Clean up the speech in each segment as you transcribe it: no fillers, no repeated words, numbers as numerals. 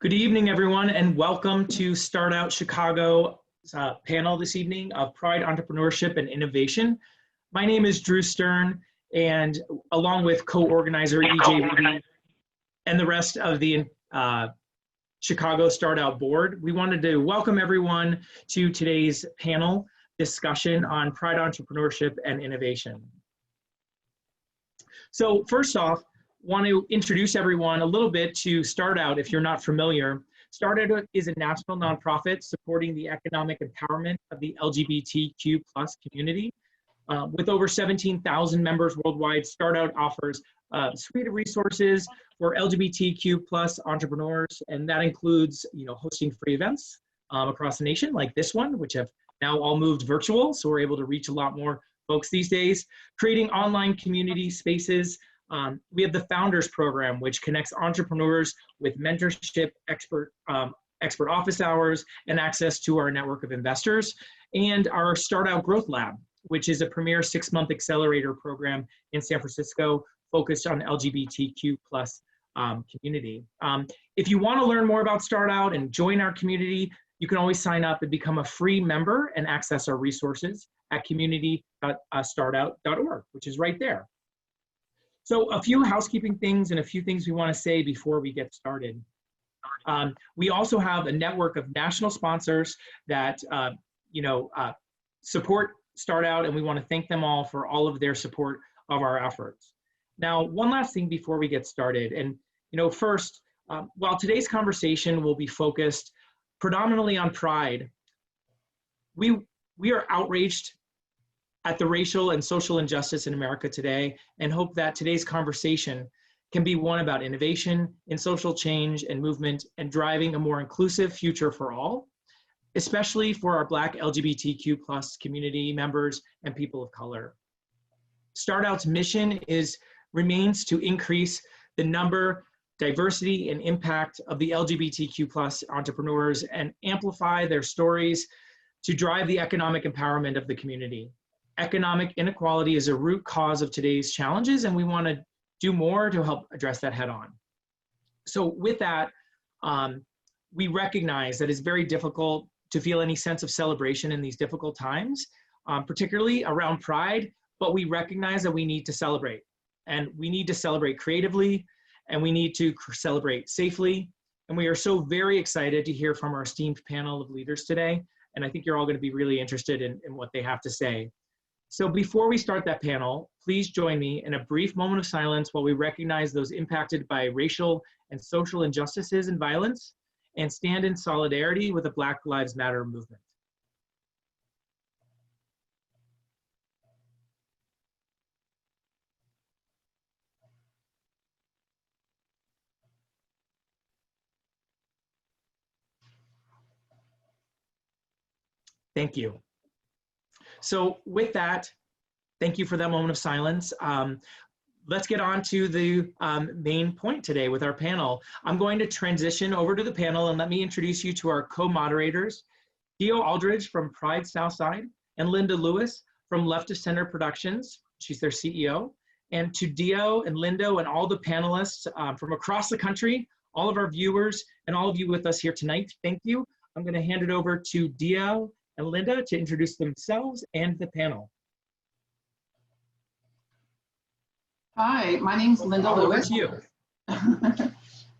Good evening, everyone, and welcome to StartOut Chicago panel this evening of Pride, Entrepreneurship, and Innovation. My name is Drew Stern, and along with co-organizer EJ Ruby and the rest of the Chicago StartOut board, we wanted to welcome everyone to today's panel discussion on Pride, Entrepreneurship, and Innovation. So first off, want to introduce everyone a little bit to StartOut if you're not familiar. StartOut is a national nonprofit supporting the economic empowerment of the LGBTQ plus community. With over 17,000 members worldwide, StartOut offers a suite of resources for LGBTQ plus entrepreneurs, and that includes hosting free events across the nation like this one, which have now all moved virtual, so we're able to reach a lot more folks these days, creating online community spaces. We have the Founders Program, which connects entrepreneurs with mentorship, expert office hours, and access to our network of investors, and our StartOut Growth Lab, which is a premier 6-month accelerator program in San Francisco focused on LGBTQ plus community. If you want to learn more about StartOut and join our community, you can always sign up and become a free member and access our resources at community.startout.org, which is right there. So a few housekeeping things and a few things we want to say before we get started. We also have a network of national sponsors that support StartOut, and we want to thank them all for all of their support of our efforts. Now, one last thing before we get started, and first, while today's conversation will be focused predominantly on pride, we are outraged at the racial and social injustice in America today, and hope that today's conversation can be one about innovation in social change and movement and driving a more inclusive future for all, especially for our Black LGBTQ plus community members and people of color. StartOut's mission remains to increase the number, diversity, and impact of the LGBTQ plus entrepreneurs and amplify their stories to drive the economic empowerment of the community. Economic inequality is a root cause of today's challenges, and we want to do more to help address that head on. So with that, we recognize that it's very difficult to feel any sense of celebration in these difficult times, particularly around Pride, but we recognize that we need to celebrate. And we need to celebrate creatively, and we need to celebrate safely. And we are so very excited to hear from our esteemed panel of leaders today. And I think you're all going to be really interested in what they have to say. So before we start that panel, please join me in a brief moment of silence while we recognize those impacted by racial and social injustices and violence and stand in solidarity with the Black Lives Matter movement. Thank you. So with that, thank you for that moment of silence. Let's get on to the main point today with our panel. I'm going to transition over to the panel and let me introduce you to our co-moderators, Dio Aldridge from Pride Southside and Linda Lewis from Left of Center Productions. She's their CEO. And to Dio and Lindo and all the panelists from across the country, all of our viewers and all of you with us here tonight, thank you. I'm going to hand it over to Dio and Linda to introduce themselves and the panel. Hi, my name's Linda Lewis. That's you.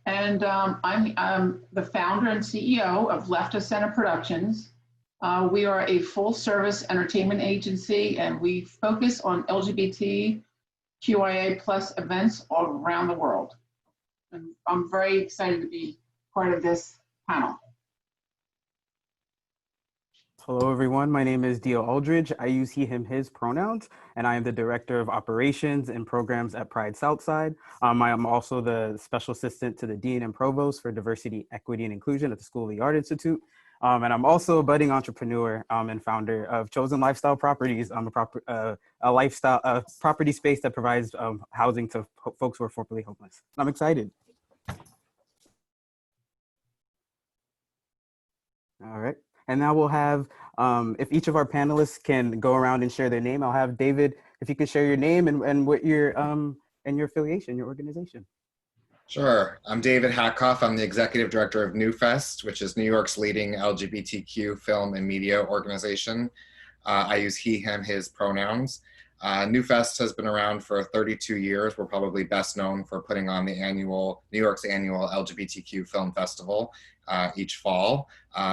And I'm the founder and CEO of Left of Center Productions. We are a full-service entertainment agency, and we focus on LGBTQIA plus events all around the world. And I'm very excited to be part of this panel. Hello, everyone. My name is Dio Aldridge. I use he, him, his pronouns, and I am the Director of Operations and Programs at Pride Southside. I am also the Special Assistant to the Dean and Provost for Diversity, Equity, and Inclusion at the School of the Art Institute. And I'm also a budding entrepreneur and founder of Chosen Lifestyle Properties. I'm a property space that provides housing to folks who are formerly homeless. I'm excited. All right. And now we'll have, if each of our panelists can go around and share their name, I'll have David, if you can share your name and what your and your affiliation, your organization. Sure. I'm David Hackoff. I'm the executive director of NewFest, which is New York's leading LGBTQ film and media organization. I use he, him, his pronouns. NewFest has been around for 32 years. We're probably best known for putting on the New York's annual LGBTQ film festival each fall.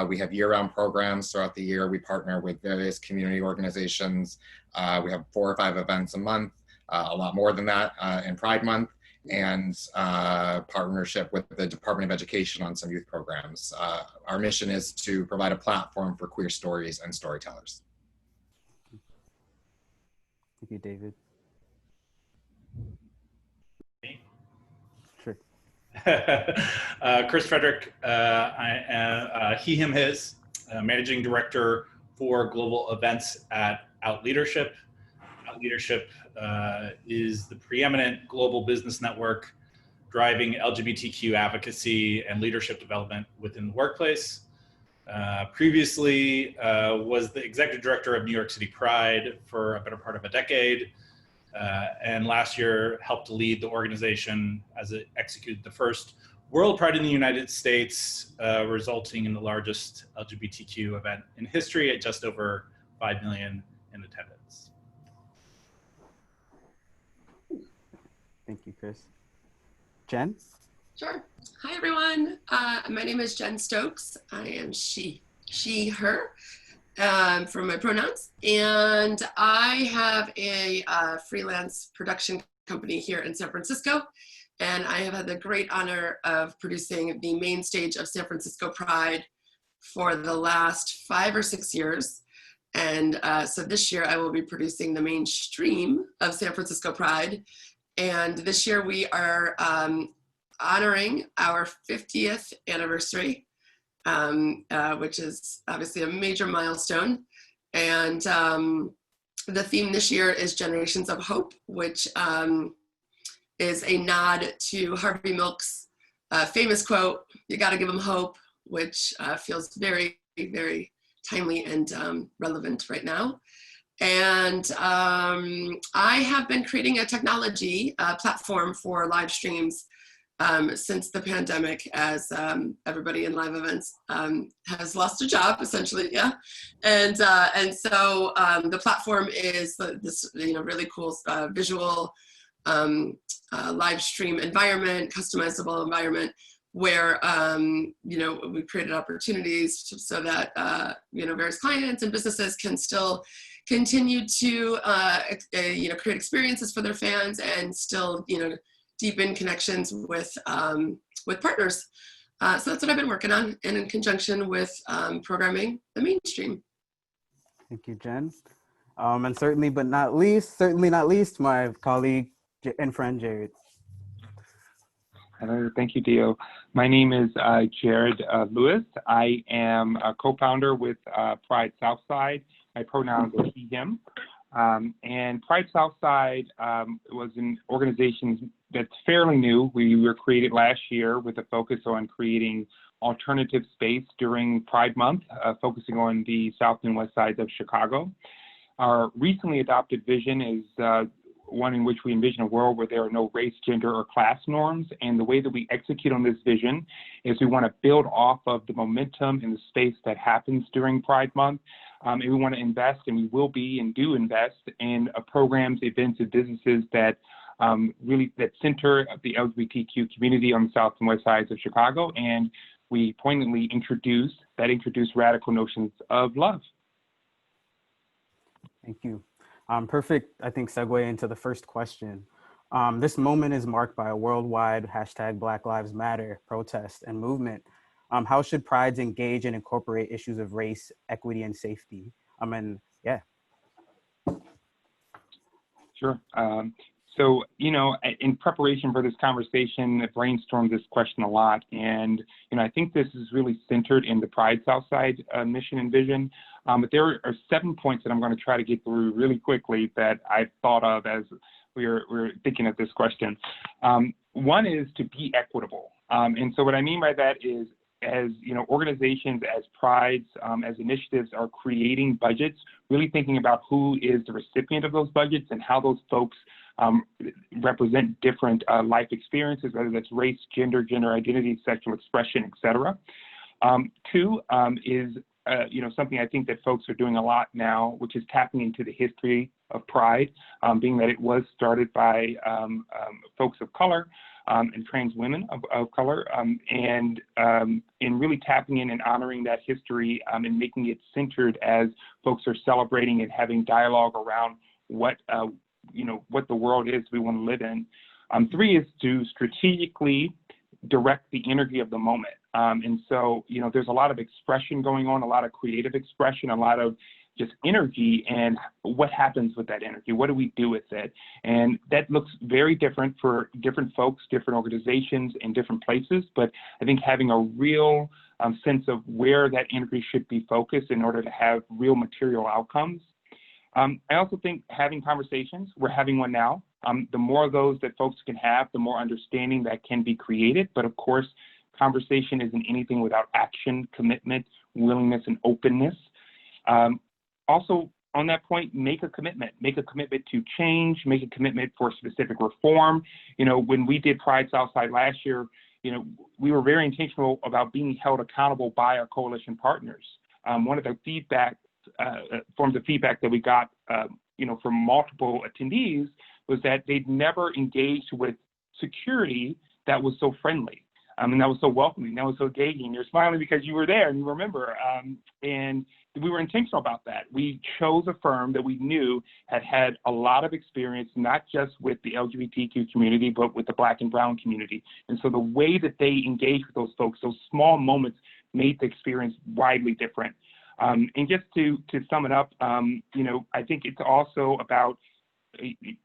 We have year-round programs throughout the year. We partner with various community organizations. We have 4 or 5 events a month, a lot more than that in Pride Month, and partnership with the Department of Education on some youth programs. Our mission is to provide a platform for queer stories and storytellers. Thank you, David. Sure. Chris Frederick, I am he, him, his, Managing Director for Global Events at Out Leadership. Out Leadership is the preeminent global business network driving LGBTQ advocacy and leadership development within the workplace. Previously was the executive director of New York City Pride for a better part of a decade. And last year helped lead the organization as it executed the first World Pride in the United States, resulting in the largest LGBTQ event in history at just over 5 million in attendance. Thank you, Chris. Jen? Sure. Hi, everyone. My name is Jen Stokes. I am she, her, for my pronouns. And I have a freelance production company here in San Francisco. And I have had the great honor of producing the main stage of San Francisco Pride for the last 5 or 6 years. And so this year I will be producing the mainstream of San Francisco Pride. And this year we are honoring our 50th anniversary, which is obviously a major milestone. And the theme this year is Generations of Hope, which is a nod to Harvey Milk's famous quote, "You gotta give them hope," which feels very, very timely and relevant right now. And I have been creating a technology platform for live streams since the pandemic, as everybody in live events has lost a job, essentially, yeah. And so the platform is this really cool visual live stream environment, customizable environment, where we created opportunities so that various clients and businesses can still continue to create experiences for their fans and still deepen connections with partners. So that's what I've been working on, and in conjunction with programming the mainstream. Thank you, Jen. And certainly not least, my colleague and friend, Jared. Hello, thank you, Dio. My name is Jared Lewis. I am a co-founder with Pride Southside. My pronouns are he, him. And Pride Southside was an organization that's fairly new. We were created last year with a focus on creating alternative space during Pride Month, focusing on the south and west sides of Chicago. Our recently adopted vision is one in which we envision a world where there are no race, gender, or class norms. And the way that we execute on this vision is we want to build off of the momentum in the space that happens during Pride Month. And we want to invest, and we will be and do invest in programs, events, and businesses that that center the LGBTQ community on the south and west sides of Chicago. And we poignantly introduce radical notions of love. Thank you. Perfect, I think, segue into the first question. This moment is marked by a worldwide hashtag Black Lives Matter protest and movement. How should prides engage and incorporate issues of race, equity, and safety? Yeah. Sure. So, in preparation for this conversation, I brainstormed this question a lot. And, I think this is really centered in the Pride Southside mission and vision. But there are 7 points that I'm going to try to get through really quickly that I thought of as we were thinking of this question. One is to be equitable. And so what I mean by that is, as organizations, as prides, as initiatives are creating budgets, really thinking about who is the recipient of those budgets and how those folks represent different life experiences, whether that's race, gender identity, sexual expression, etc. Two is something I think that folks are doing a lot now, which is tapping into the history of Pride, being that it was started by folks of color and trans women of color, and really tapping in and honoring that history and making it centered as folks are celebrating and having dialogue around what the world is we want to live in. Three is to strategically direct the energy of the moment. And so, there's a lot of expression going on, a lot of creative expression, a lot of just energy, and what happens with that energy? What do we do with it? And that looks very different for different folks, different organizations in different places. But I think having a real sense of where that energy should be focused in order to have real material outcomes. I also think having conversations, we're having one now. The more of those that folks can have, the more understanding that can be created. But of course, conversation isn't anything without action, commitment, willingness, and openness. Also, on that point, make a commitment to change, make a commitment for specific reform. When we did Pride Southside last year, we were very intentional about being held accountable by our coalition partners. One of the forms of feedback that we got, from multiple attendees was that they'd never engaged with security that was so friendly. And that was so welcoming, that was so engaging. You're smiling because you were there and you remember. And we were intentional about that. We chose a firm that we knew had a lot of experience, not just with the LGBTQ community, but with the Black and Brown community. And so the way that they engaged with those folks, those small moments made the experience widely different. And just to sum it up, I think it's also about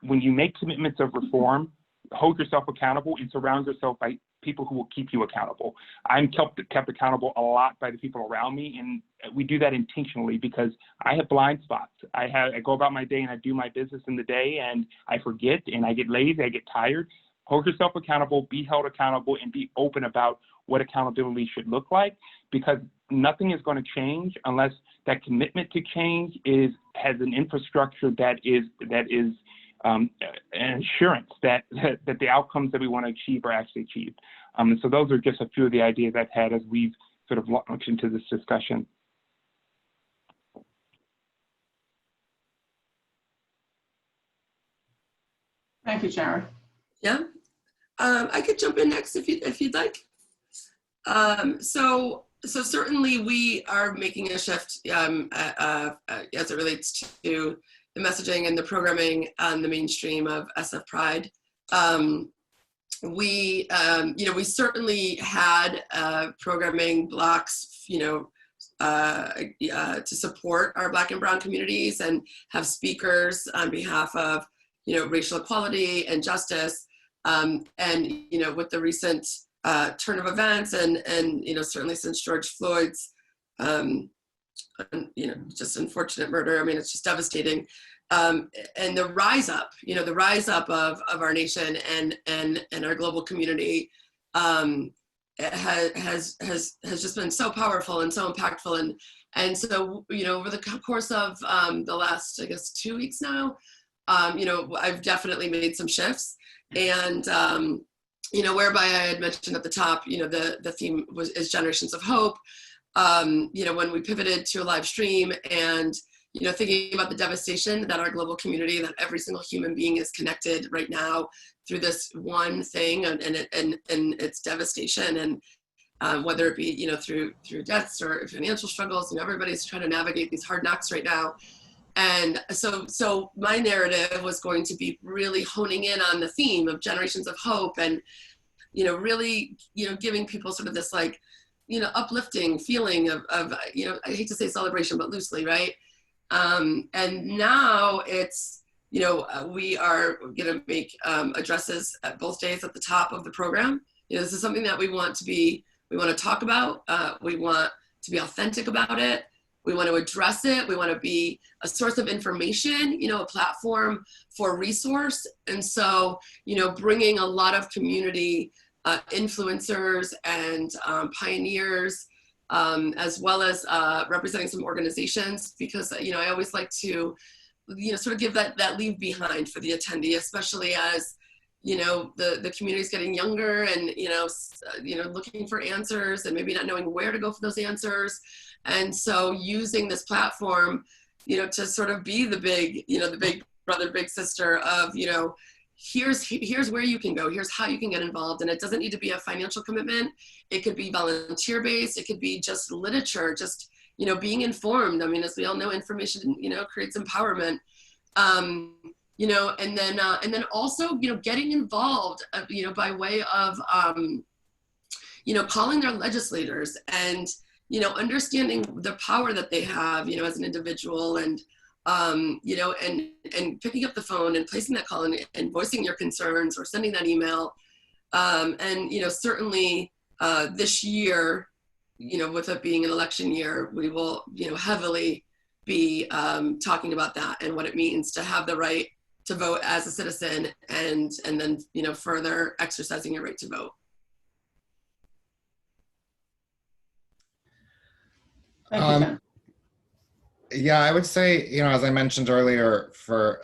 when you make commitments of reform, hold yourself accountable and surround yourself by people who will keep you accountable. I'm kept accountable a lot by the people around me, and we do that intentionally because I have blind spots. I go about my day and I do my business in the day, and I forget and I get lazy, I get tired. Hold yourself accountable, be held accountable, and be open about what accountability should look like, because nothing is going to change unless that commitment to change has an infrastructure that is an assurance that the outcomes that we want to achieve are actually achieved. And so those are just a few of the ideas I've had as we've sort of launched into this discussion. Thank you, Jared. Yeah, I could jump in next if you'd like. So certainly we are making a shift as it relates to the messaging and the programming on the mainstream of SF Pride. We certainly had programming blocks, to support our Black and Brown communities and have speakers on behalf of, racial equality and justice. And, with the recent turn of events and certainly since George Floyd's, just unfortunate murder. I mean, it's just devastating. And the rise up of our nation and our global community has just been so powerful and so impactful. And so, over the course of the last, I guess, 2 weeks now, I've definitely made some shifts. And, whereby I had mentioned at the top, the theme is Generations of Hope. When we pivoted to a live stream and, thinking about the devastation that our global community, that every single human being is connected right now through this one thing and its devastation, and whether it be, through deaths or financial struggles, everybody's trying to navigate these hard knocks right now. And so my narrative was going to be really honing in on the theme of Generations of Hope and, really, giving people sort of this like, uplifting feeling of I hate to say celebration, but loosely, right? And now it's, we are going to make addresses at both days at the top of the program. This is something that we want to talk about. We want to be authentic about it. We want to address it. We want to be a source of information, a platform for resource. And so, bringing a lot of community influencers and pioneers, as well as representing some organizations, because, I always like to sort of give that leave behind for the attendee, especially as, the community is getting younger and, looking for answers and maybe not knowing where to go for those answers. And so using this platform, to sort of be the big brother, big sister of, here's where you can go, here's how you can get involved. And it doesn't need to be a financial commitment. It could be volunteer based. It could be just literature, just, being informed. I mean, as we all know, information, creates empowerment. And then also, getting involved, by way of, calling their legislators and, understanding the power that they have, as an individual, and, and picking up the phone and placing that call and voicing your concerns or sending that email. And, certainly this year, with it being an election year, we will, heavily be talking about that and what it means to have the right to vote as a citizen, and then, further exercising your right to vote. Thank you, Jen. Yeah, I would say, as I mentioned earlier, for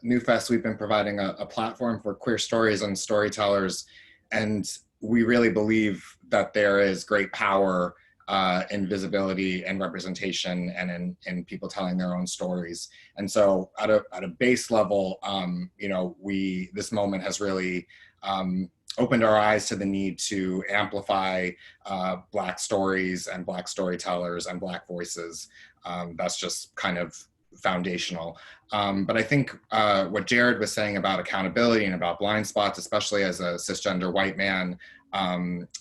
NewFest, we've been providing a platform for queer stories and storytellers, and we really believe that there is great power in visibility and representation and in people telling their own stories. And so at a base level, this moment has really opened our eyes to the need to amplify Black stories and Black storytellers and Black voices. That's just kind of foundational. But I think what Jared was saying about accountability and about blind spots, especially as a cisgender white man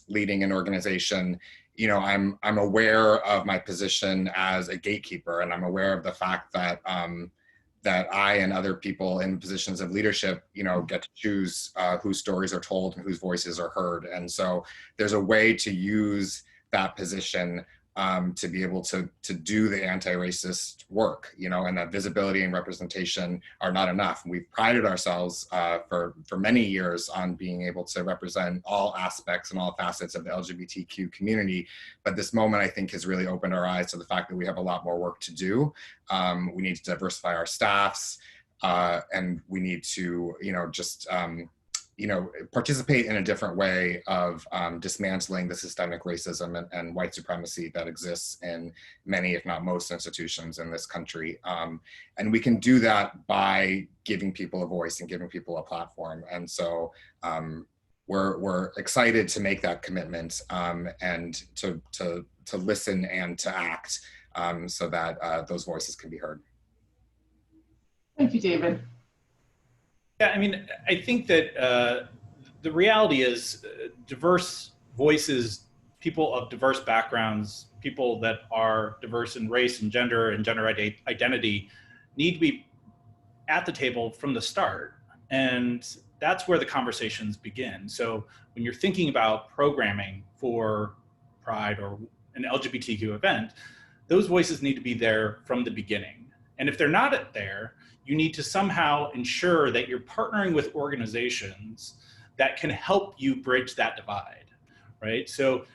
leading an organization, I'm aware of my position as a gatekeeper, and I'm aware of the fact that that I and other people in positions of leadership, get to choose whose stories are told and whose voices are heard. And so there's a way to use that position to be able to do the anti-racist work, and that visibility and representation are not enough. We've prided ourselves for many years on being able to represent all aspects and all facets of the LGBTQ community. But this moment, I think, has really opened our eyes to the fact that we have a lot more work to do. We need to diversify our staffs, and we need to, participate in a different way of dismantling the systemic racism and white supremacy that exists in many, if not most, institutions in this country. And we can do that by giving people a voice and giving people a platform. And so we're excited to make that commitment and to listen and to act so that those voices can be heard. Thank you, David. Yeah, I mean, I think that the reality is diverse voices, people of diverse backgrounds, people that are diverse in race and gender identity need to be at the table from the start. And that's where the conversations begin. So when you're thinking about programming for Pride or an LGBTQ event, those voices need to be there from the beginning. And if they're not there, you need to somehow ensure that you're partnering with organizations that can help you bridge that divide, right? So,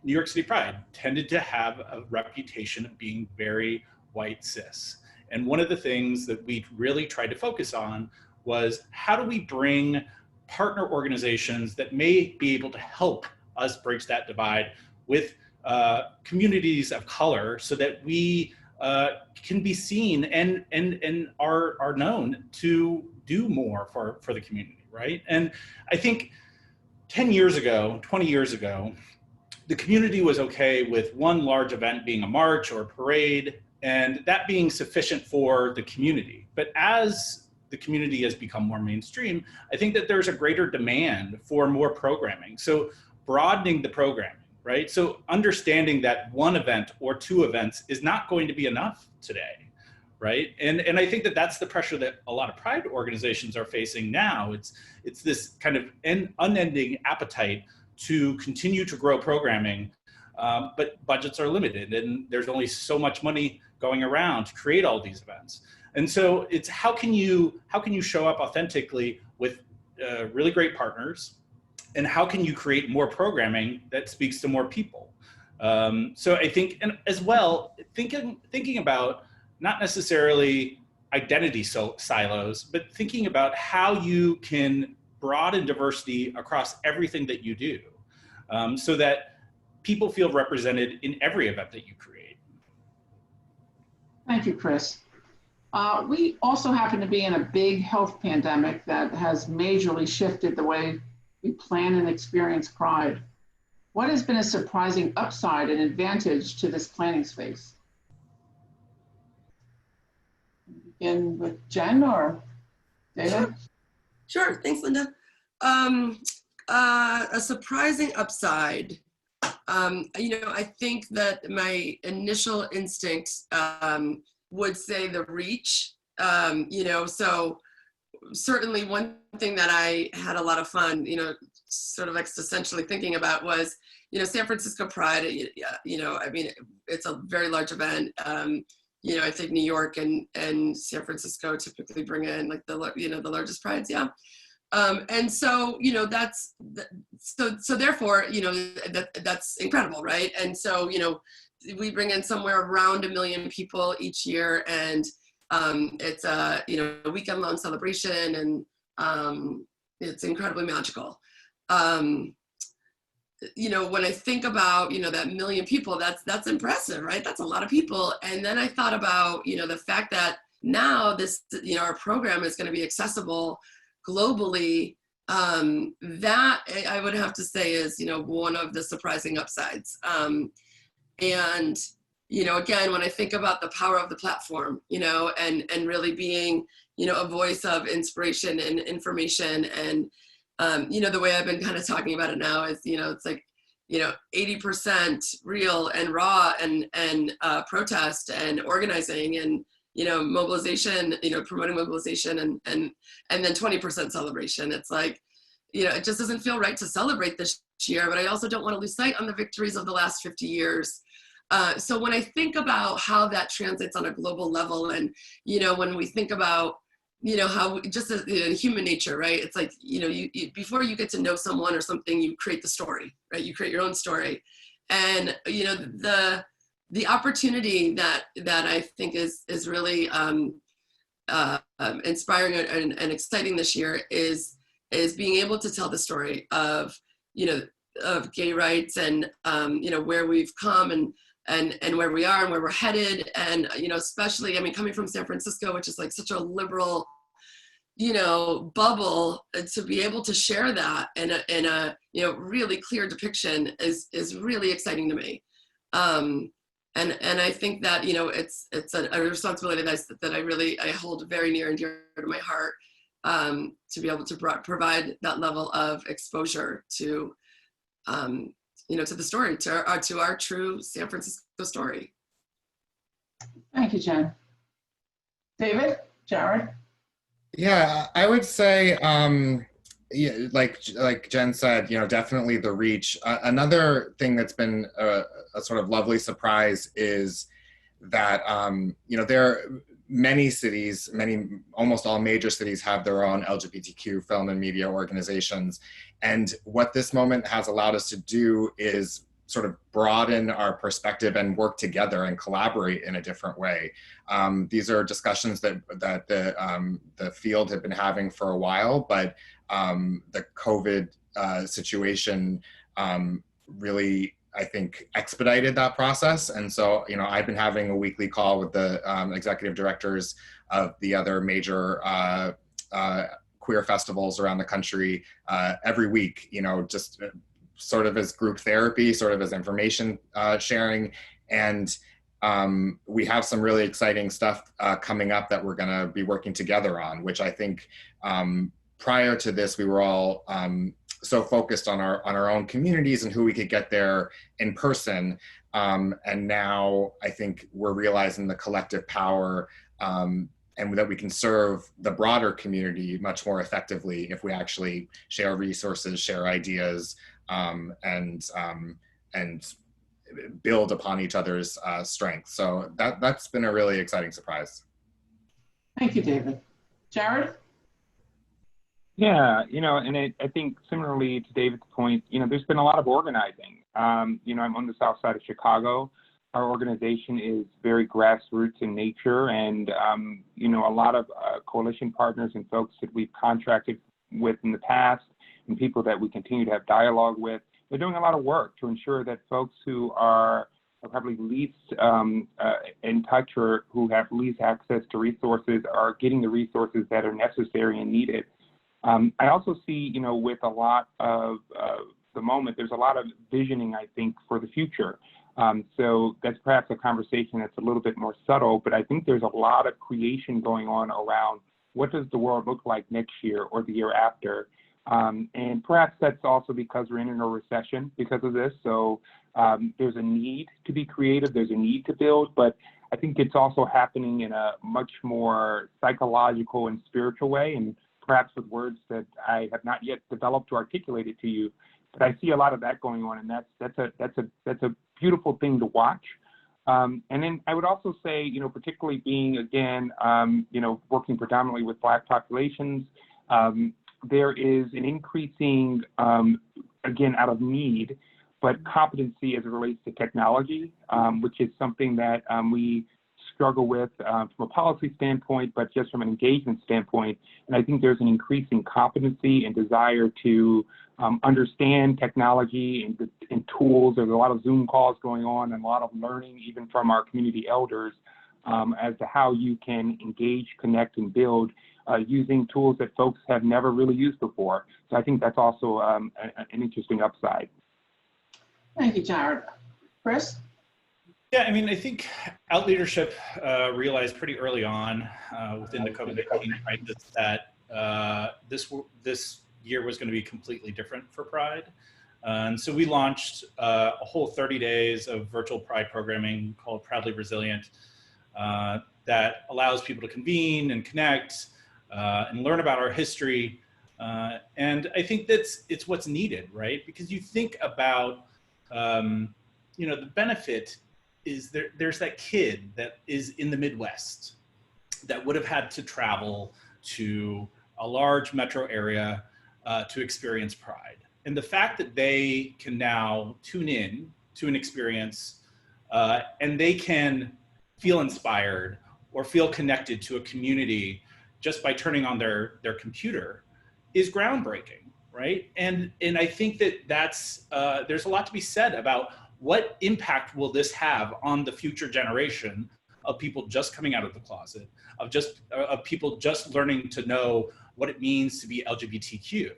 New York City Pride tended to have a reputation of being very white cis. And one of the things that we really tried to focus on was how do we bring partner organizations that may be able to help us bridge that divide with communities of color so that we can be seen and are known to do more for the community, right? And I think 10 years ago, 20 years ago, the community was okay with one large event being a march or a parade, and that being sufficient for the community. But as the community has become more mainstream, I think that there's a greater demand for more programming. So broadening the programming, right? So understanding that one event or two events is not going to be enough today, right? And I think that that's the pressure that a lot of Pride organizations are facing now. It's this kind of unending appetite to continue to grow programming, but budgets are limited and there's only so much money going around to create all these events. And so it's how can you show up authentically with really great partners, and how can you create more programming that speaks to more people? So I think, and as well, thinking about not necessarily identity silos, but thinking about how you can broaden diversity across everything that you do, so that people feel represented in every event that you create. Thank you, Chris. We also happen to be in a big health pandemic that has majorly shifted the way we plan and experience Pride. What has been a surprising upside and advantage to this planning space? Begin with Jen or David? Sure. Thanks, Linda. A surprising upside. I think that my initial instinct would say the reach. So certainly one thing that I had a lot of fun, sort of existentially thinking about was, San Francisco Pride. It's a very large event. I think New York and San Francisco typically bring in like the largest prides. Yeah. And so, so therefore, that's incredible. Right. And so, we bring in somewhere around 1 million people each year, and it's a, weekend long celebration, and it's incredibly magical. When I think about, that 1 million people, that's impressive, right? That's a lot of people. And then I thought about, the fact that now this, our program is going to be accessible globally. That I would have to say is, one of the surprising upsides. And, again, when I think about the power of the platform, and really being, a voice of inspiration and information, and, the way I've been kind of talking about it now is, it's like, 80% real and raw and protest and organizing and, mobilization, promoting mobilization, and then 20% celebration. It's like, it just doesn't feel right to celebrate this year, but I also don't want to lose sight on the victories of the last 50 years. So when I think about how that translates on a global level, and, when we think about, how just as human nature, right? It's like, you before you get to know someone or something, you create the story, right? You create your own story. And, the opportunity that I think is really inspiring and exciting this year is being able to tell the story of, of gay rights, and, where we've come, and where we are and where we're headed. And, especially, coming from San Francisco, which is like such a liberal, bubble, to be able to share that in a really clear depiction is really exciting to me. And I think that, it's a responsibility that I hold very near and dear to my heart, to be able to provide that level of exposure to, to the story, to our true San Francisco story. Thank you, Jen. David, Jared? Yeah, I would say, yeah, like Jen said, definitely the reach. Another thing that's been a sort of lovely surprise is that, there are many cities, almost all major cities have their own LGBTQ film and media organizations. And what this moment has allowed us to do is sort of broaden our perspective and work together and collaborate in a different way. These are discussions that the field had been having for a while, but the COVID situation really, I think, expedited that process. And so, I've been having a weekly call with the executive directors of the other major queer festivals around the country every week, just sort of as group therapy, sort of as information sharing. And we have some really exciting stuff coming up that we're going to be working together on, which I think prior to this, we were all so focused on our own communities and who we could get there in person. And now I think we're realizing the collective power and that we can serve the broader community much more effectively if we actually share resources, share ideas, and build upon each other's strengths. So that's been a really exciting surprise. Thank you, David. Jared? Yeah, and I think similarly to David's point, there's been a lot of organizing. I'm on the south side of Chicago, our organization is very grassroots in nature, and a lot of coalition partners and folks that we've contracted with in the past and people that we continue to have dialogue with, they're doing a lot of work to ensure that folks who are probably least in touch or who have least access to resources are getting the resources that are necessary and needed. I also see, with a lot of the moment, there's a lot of visioning, I think, for the future. So that's perhaps a conversation that's a little bit more subtle, but I think there's a lot of creation going on around what does the world look like next year or the year after. And perhaps that's also because we're in a recession because of this. So there's a need to be creative, there's a need to build, but I think it's also happening in a much more psychological and spiritual way, and perhaps with words that I have not yet developed to articulate it to you. But I see a lot of that going on, and that's a beautiful thing to watch. And then I would also say, particularly being again, working predominantly with Black populations, there is an increasing, again, out of need, but competency as it relates to technology, which is something that we struggle with from a policy standpoint, but just from an engagement standpoint. And I think there's an increasing competency and desire to understand technology and tools. There's a lot of Zoom calls going on and a lot of learning, even from our community elders, as to how you can engage, connect, and build using tools that folks have never really used before. So I think that's also an interesting upside. Thank you, Jared. Chris? Yeah, I think Out Leadership realized pretty early on within the COVID-19 crisis that this year was going to be completely different for Pride. And so we launched a whole 30 days of virtual Pride programming called Proudly Resilient that allows people to convene and connect and learn about our history. And I think it's what's needed, right? Because you think about, the benefit is there's that kid that is in the Midwest that would have had to travel to a large metro area to experience Pride. And the fact that they can now tune in to an experience and they can feel inspired or feel connected to a community just by turning on their computer is groundbreaking, right? And I think that's there's a lot to be said about what impact will this have on the future generation of people just coming out of the closet, of people just learning to know what it means to be LGBTQ.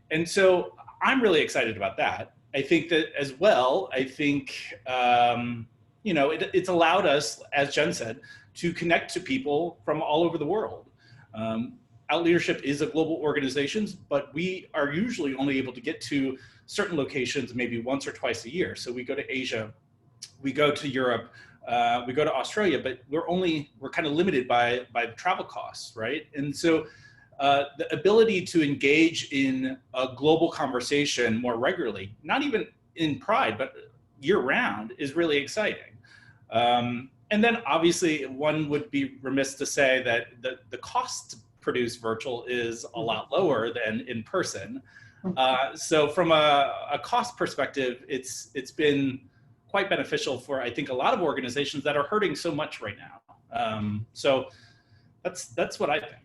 And so I'm really excited about that. I think that as well, it's allowed us, as Jen said, to connect to people from all over the world. Out Leadership is a global organization, but we are usually only able to get to certain locations maybe once or twice a year. So we go to Asia, we go to Europe, we go to Australia, but we're kind of limited by travel costs, right? And so the ability to engage in a global conversation more regularly, not even in Pride, but year round, is really exciting. And then obviously one would be remiss to say that the cost to produce virtual is a lot lower than in person. So from a cost perspective, it's been quite beneficial for, I think, a lot of organizations that are hurting so much right now. So that's what I think.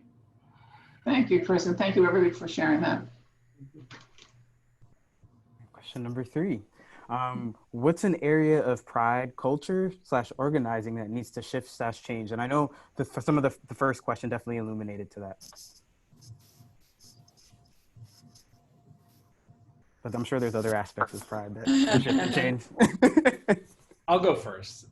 Thank you, Chris, and thank you everybody for sharing that. Question number 3. What's an area of Pride culture / organizing that needs to shift / change? And I know for some of the first question definitely illuminated to that. But I'm sure there's other aspects of Pride that shift and change. I'll go first.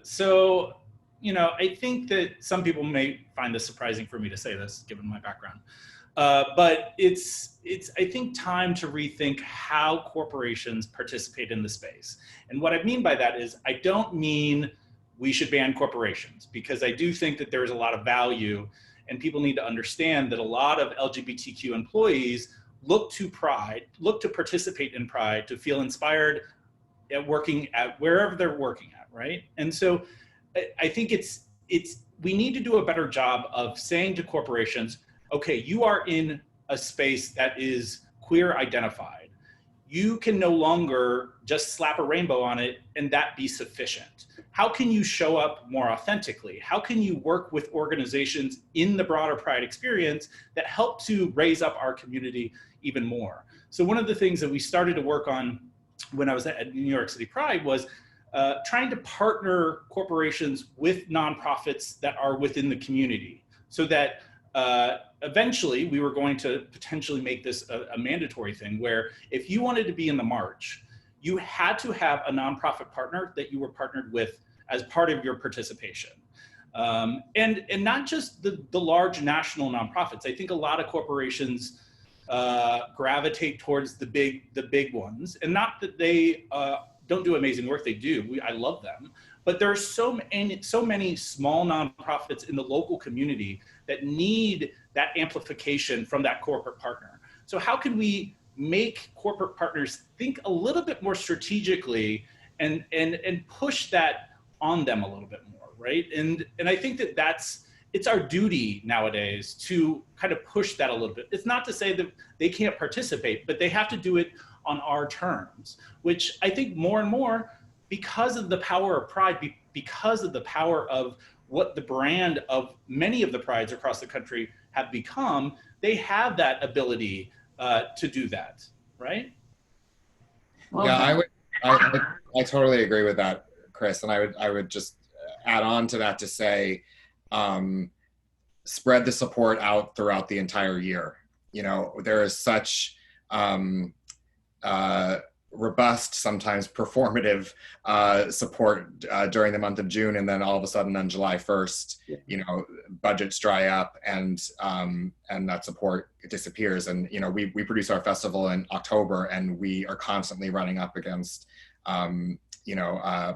So, I think that some people may find this surprising for me to say this, given my background. But it's I think, time to rethink how corporations participate in the space. And what I mean by that is, I don't mean we should ban corporations, because I do think that there's a lot of value, and people need to understand that a lot of LGBTQ employees look to Pride, look to participate in Pride, to feel inspired at working at wherever they're working at, right? And so I think we need to do a better job of saying to corporations, okay, you are in a space that is queer identified. you can no longer just slap a rainbow on it and that be sufficient. How can you show up more authentically? How can you work with organizations in the broader Pride experience that help to raise up our community even more? So one of the things that we started to work on when I was at New York City Pride was trying to partner corporations with nonprofits that are within the community, so that eventually we were going to potentially make this a mandatory thing where if you wanted to be in the march, you had to have a nonprofit partner that you were partnered with as part of your participation. And not just the large national nonprofits. I think a lot of corporations gravitate towards the big ones, and not that they don't do amazing work. They do. I love them. But there are so many small nonprofits in the local community that need that amplification from that corporate partner. So how can we make corporate partners think a little bit more strategically and push that on them a little bit more, right? And I think that it's our duty nowadays to kind of push that a little bit. It's not to say that they can't participate, but they have to do it on our terms, which I think more and more, because of the power of Pride, because of the power of what the brand of many of the prides across the country have become, they have that ability to do that, right? Well, Yeah, I totally agree with that, Chris. And I would just add on to that to say, spread the support out throughout the entire year. You know, there is such robust, sometimes performative support during the month of June, and then all of a sudden on July 1st, you know, budgets dry up and that support disappears. And you know, we produce our festival in October, and we are constantly running up against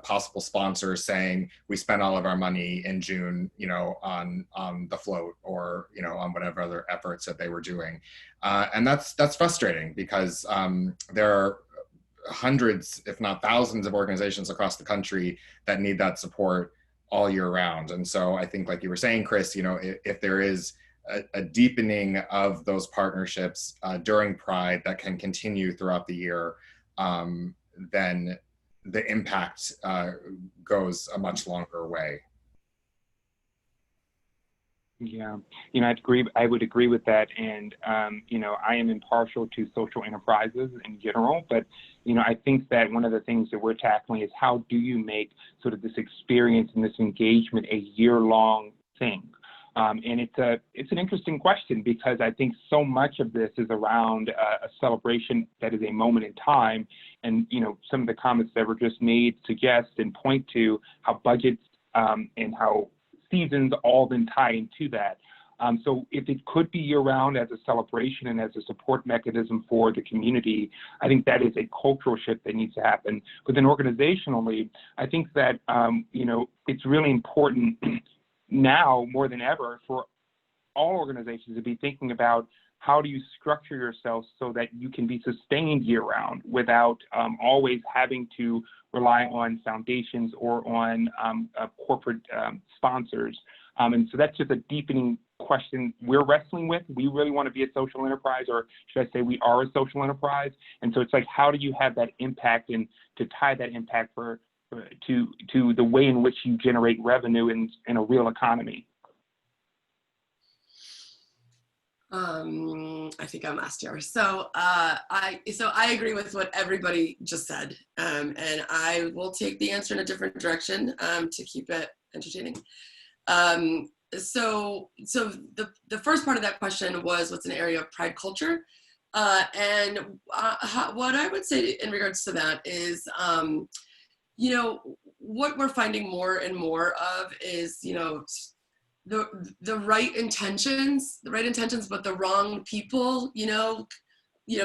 possible sponsors saying we spent all of our money in June, you know, on the float, or you know, on whatever other efforts that they were doing, and that's frustrating because there are hundreds, if not thousands, of organizations across the country that need that support all year round. And so I think, like you were saying, Chris, you know, if there is a deepening of those partnerships during Pride that can continue throughout the year, then the impact goes a much longer way. Yeah, you know, I would agree with that. And, you know, I am impartial to social enterprises in general, but, you know, I think that one of the things that we're tackling is how do you make sort of this experience and this engagement a year-long thing? And it's an interesting question, because I think so much of this is around a celebration that is a moment in time. And, you know, some of the comments that were just made suggest and point to how budgets and how seasons all then tie into that. So if it could be year-round as a celebration and as a support mechanism for the community, I think that is a cultural shift that needs to happen. But then organizationally, I think that, you know, it's really important now more than ever for all organizations to be thinking about how do you structure yourself so that you can be sustained year-round without always having to rely on foundations or on corporate sponsors. And so that's just a deepening question we're wrestling with. We really want to be a social enterprise, or should I say we are a social enterprise? And so it's like, how do you have that impact, and to tie that impact to the way in which you generate revenue in a real economy? I think I'm last here. So I agree with what everybody just said, and I will take the answer in a different direction to keep it entertaining. So the first part of that question was, what's an area of Pride culture? And what I would say in regards to that is, you know, what we're finding more and more of is, you know, the right intentions, but the wrong people, you know,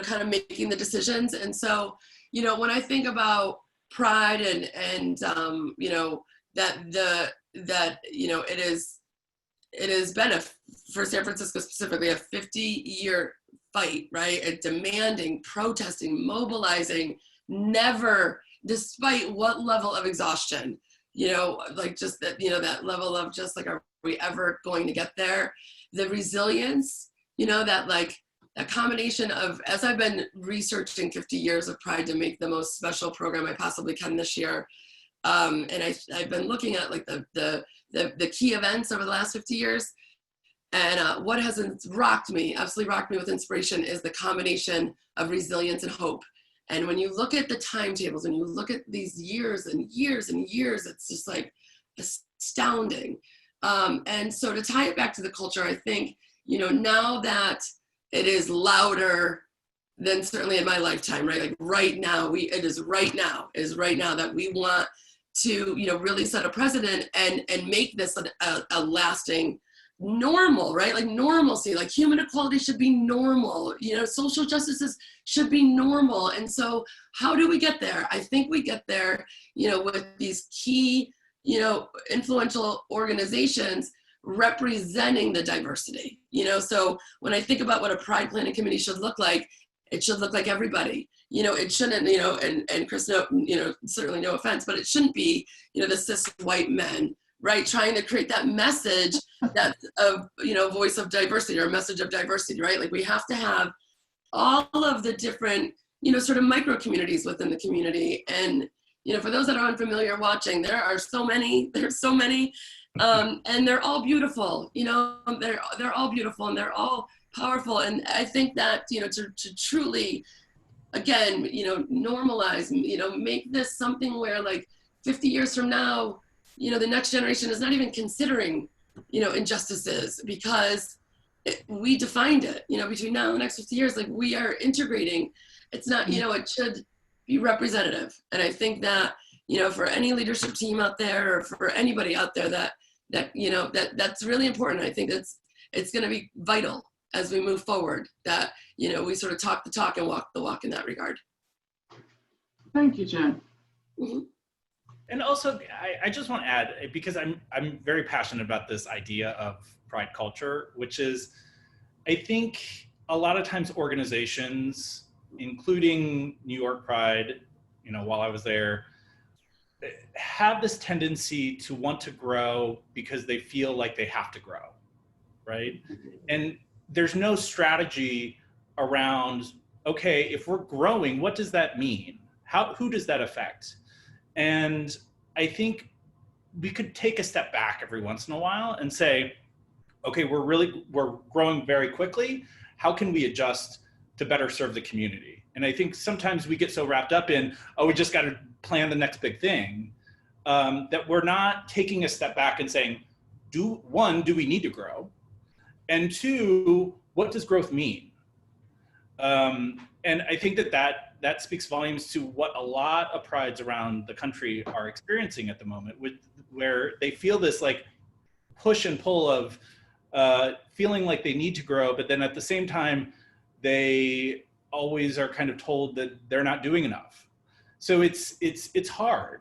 kind of making the decisions. And so, you know, when I think about Pride and you know, that you know, it has been for San Francisco specifically, a 50-year fight, right? A demanding, protesting, mobilizing, never, despite what level of exhaustion, you know, like just that, you know, that level of just like, are we ever going to get there? The resilience, you know, that like that combination of, as I've been researching 50 years of Pride to make the most special program I possibly can this year, and I've been looking at like the key events over the last 50 years, and what has absolutely rocked me with inspiration is the combination of resilience and hope. And when you look at the timetables and you look at these years and years and years, it's just like astounding. And so to tie it back to the culture, I think, now that it is louder than certainly in my lifetime, right? Like right now, it is right now that we want to, really set a precedent and make this a lasting normal, right? Like normalcy, like human equality should be normal, social justices should be normal. And so how do we get there? I think we get there, with these key, influential organizations representing the diversity, so when I think about what a Pride Planning Committee should look like, it should look like everybody, it shouldn't, and Chris, certainly no offense, but it shouldn't be, the cis white men, right? Trying to create that message that's of, voice of diversity or a message of diversity, right? Like we have to have all of the different, sort of micro communities within the community. And, for those that are unfamiliar watching, there's so many, and they're all beautiful, they're all beautiful and they're all powerful. And I think that, to truly, again, normalize, make this something where like 50 years from now, the next generation is not even considering, injustices because we defined it, between now and the next 50 years, like we are integrating. It's not, it should be representative. And I think that, for any leadership team out there or for anybody out there that's really important. I think it's going to be vital as we move forward that, we sort of talk the talk and walk the walk in that regard. Thank you, Jen. Mm-hmm. And also, I just want to add, because I'm very passionate about this idea of Pride culture, which is, I think a lot of times organizations, including New York Pride, while I was there, have this tendency to want to grow because they feel like they have to grow, right? And there's no strategy around, okay, if we're growing, what does that mean? Who does that affect? And I think we could take a step back every once in a while and say, okay, we're growing very quickly. How can we adjust to better serve the community? And I think sometimes we get so wrapped up in, we just got to plan the next big thing, that we're not taking a step back and saying, do we need to grow? And two, what does growth mean? And I think that speaks volumes to what a lot of prides around the country are experiencing at the moment, where they feel this like push and pull of feeling like they need to grow, but then at the same time, they always are kind of told that they're not doing enough. So it's hard.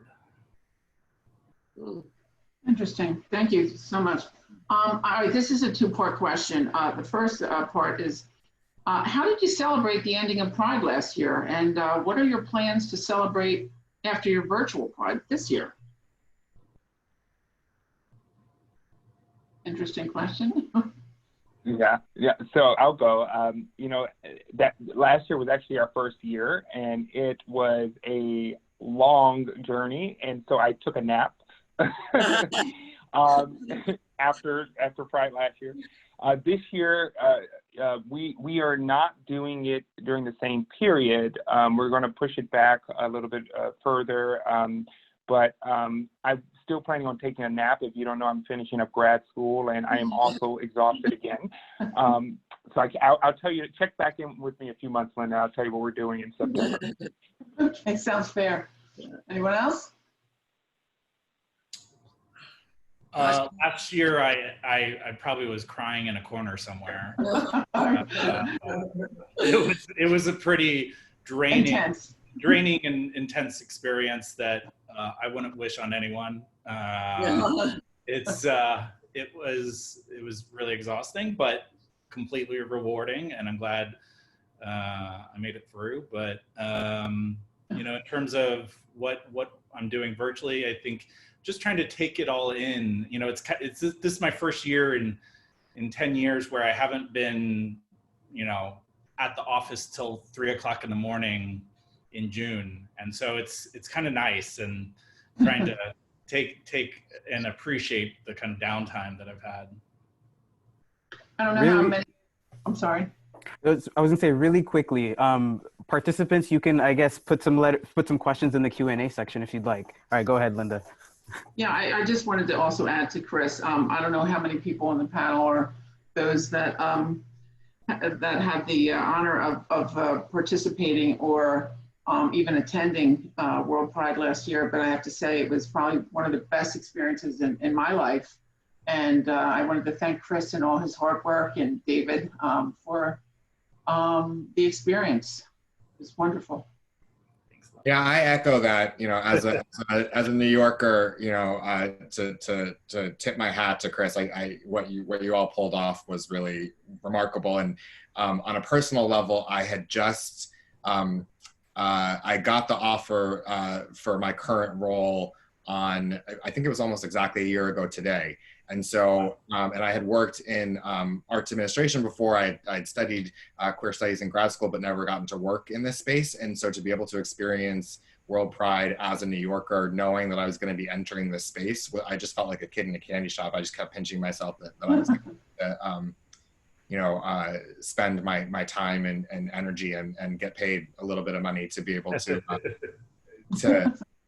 Interesting. Thank you so much. All right, this is a two-part question. The first part is, how did you celebrate the ending of Pride last year? And what are your plans to celebrate after your virtual Pride this year? Interesting question. Yeah. So I'll go. That last year was actually our first year, and it was a long journey, and so I took a nap after Pride last year. This year, we are not doing it during the same period. We're going to push it back a little bit further, but I'm still planning on taking a nap. If you don't know, I'm finishing up grad school, and I am also exhausted again. So I'll tell you, check back in with me a few months, Linda. I'll tell you what we're doing in September. Okay, sounds fair. Anyone else? Last year, I probably was crying in a corner somewhere. It was a pretty draining and intense experience that I wouldn't wish on anyone. It was really exhausting, but completely rewarding, and I'm glad I made it through. But in terms of what I'm doing virtually, I think just trying to take it all in. This is my first year in 10 years where I haven't been at the office till 3 o'clock in the morning in June. And so it's kind of nice, and trying to take and appreciate the kind of downtime that I've had. I don't know how many, I'm sorry. I was gonna say really quickly, participants, you can, I guess, put some questions in the Q&A section if you'd like. All right, go ahead, Linda. Yeah, I just wanted to also add to Chris. I don't know how many people on the panel are those that that had the honor of participating or even attending World Pride last year, but I have to say it was probably one of the best experiences in my life. And I wanted to thank Chris and all his hard work, and David for the experience. It was wonderful. Yeah, I echo that. You know, as a New Yorker, you know, to tip my hat to Chris. What you all pulled off was really remarkable. And on a personal level, I had just I got the offer for my current role on, I think it was almost exactly a year ago today. And so, and I had worked in arts administration before. I'd studied queer studies in grad school, but never gotten to work in this space. And so to be able to experience World Pride as a New Yorker, knowing that I was going to be entering this space, I just felt like a kid in a candy shop. I just kept pinching myself that I was going to, spend my time and energy and get paid a little bit of money to be able to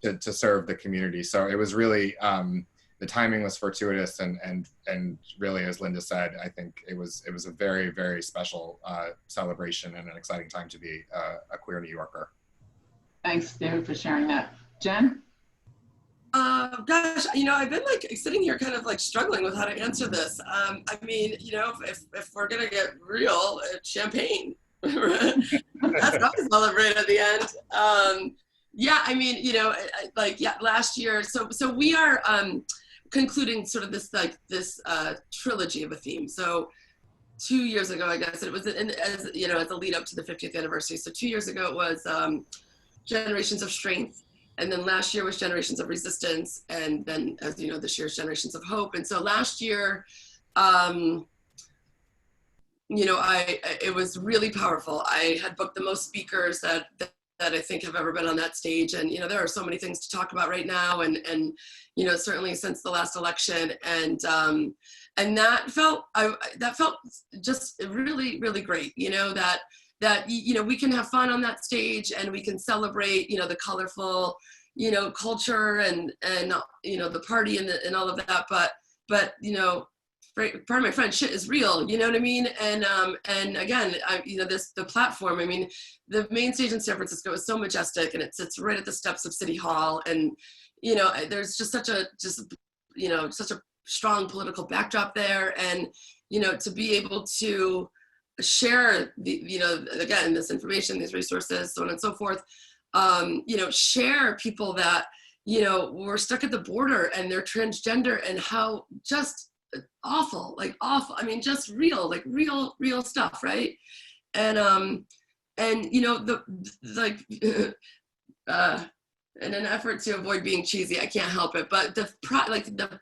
to serve the community. So it was really, the timing was fortuitous, and really, as Linda said, I think it was a very, very special celebration and an exciting time to be a queer New Yorker. Thanks, David, for sharing that. Jen? Gosh, I've been like sitting here kind of like struggling with how to answer this. I mean, if we're gonna get real, champagne. That's how we celebrate at the end. Yeah, I mean, last year, so we are concluding sort of this trilogy of a theme. So 2 years ago, I guess it was as a lead up to the 50th anniversary. So 2 years ago it was Generations of Strength, and then last year was Generations of Resistance, and then, as you know, this year's Generations of Hope. And so last year, it was really powerful. I had booked the most speakers that I think have ever been on that stage. And, there are so many things to talk about right now. And certainly since the last election, and that felt just really, really great, that we can have fun on that stage, and we can celebrate, the colorful, culture and the party and all of that. But part of my friend, shit is real, you know what I mean? And again, the platform, I mean, the main stage in San Francisco is so majestic, and it sits right at the steps of City Hall. And, there's just such a strong political backdrop there. And, to be able to share again, this information, these resources, so on and so forth, share people that, were stuck at the border and they're transgender, and how just awful, I mean, just real stuff. Right. And, in an effort to avoid being cheesy, I can't help it, but the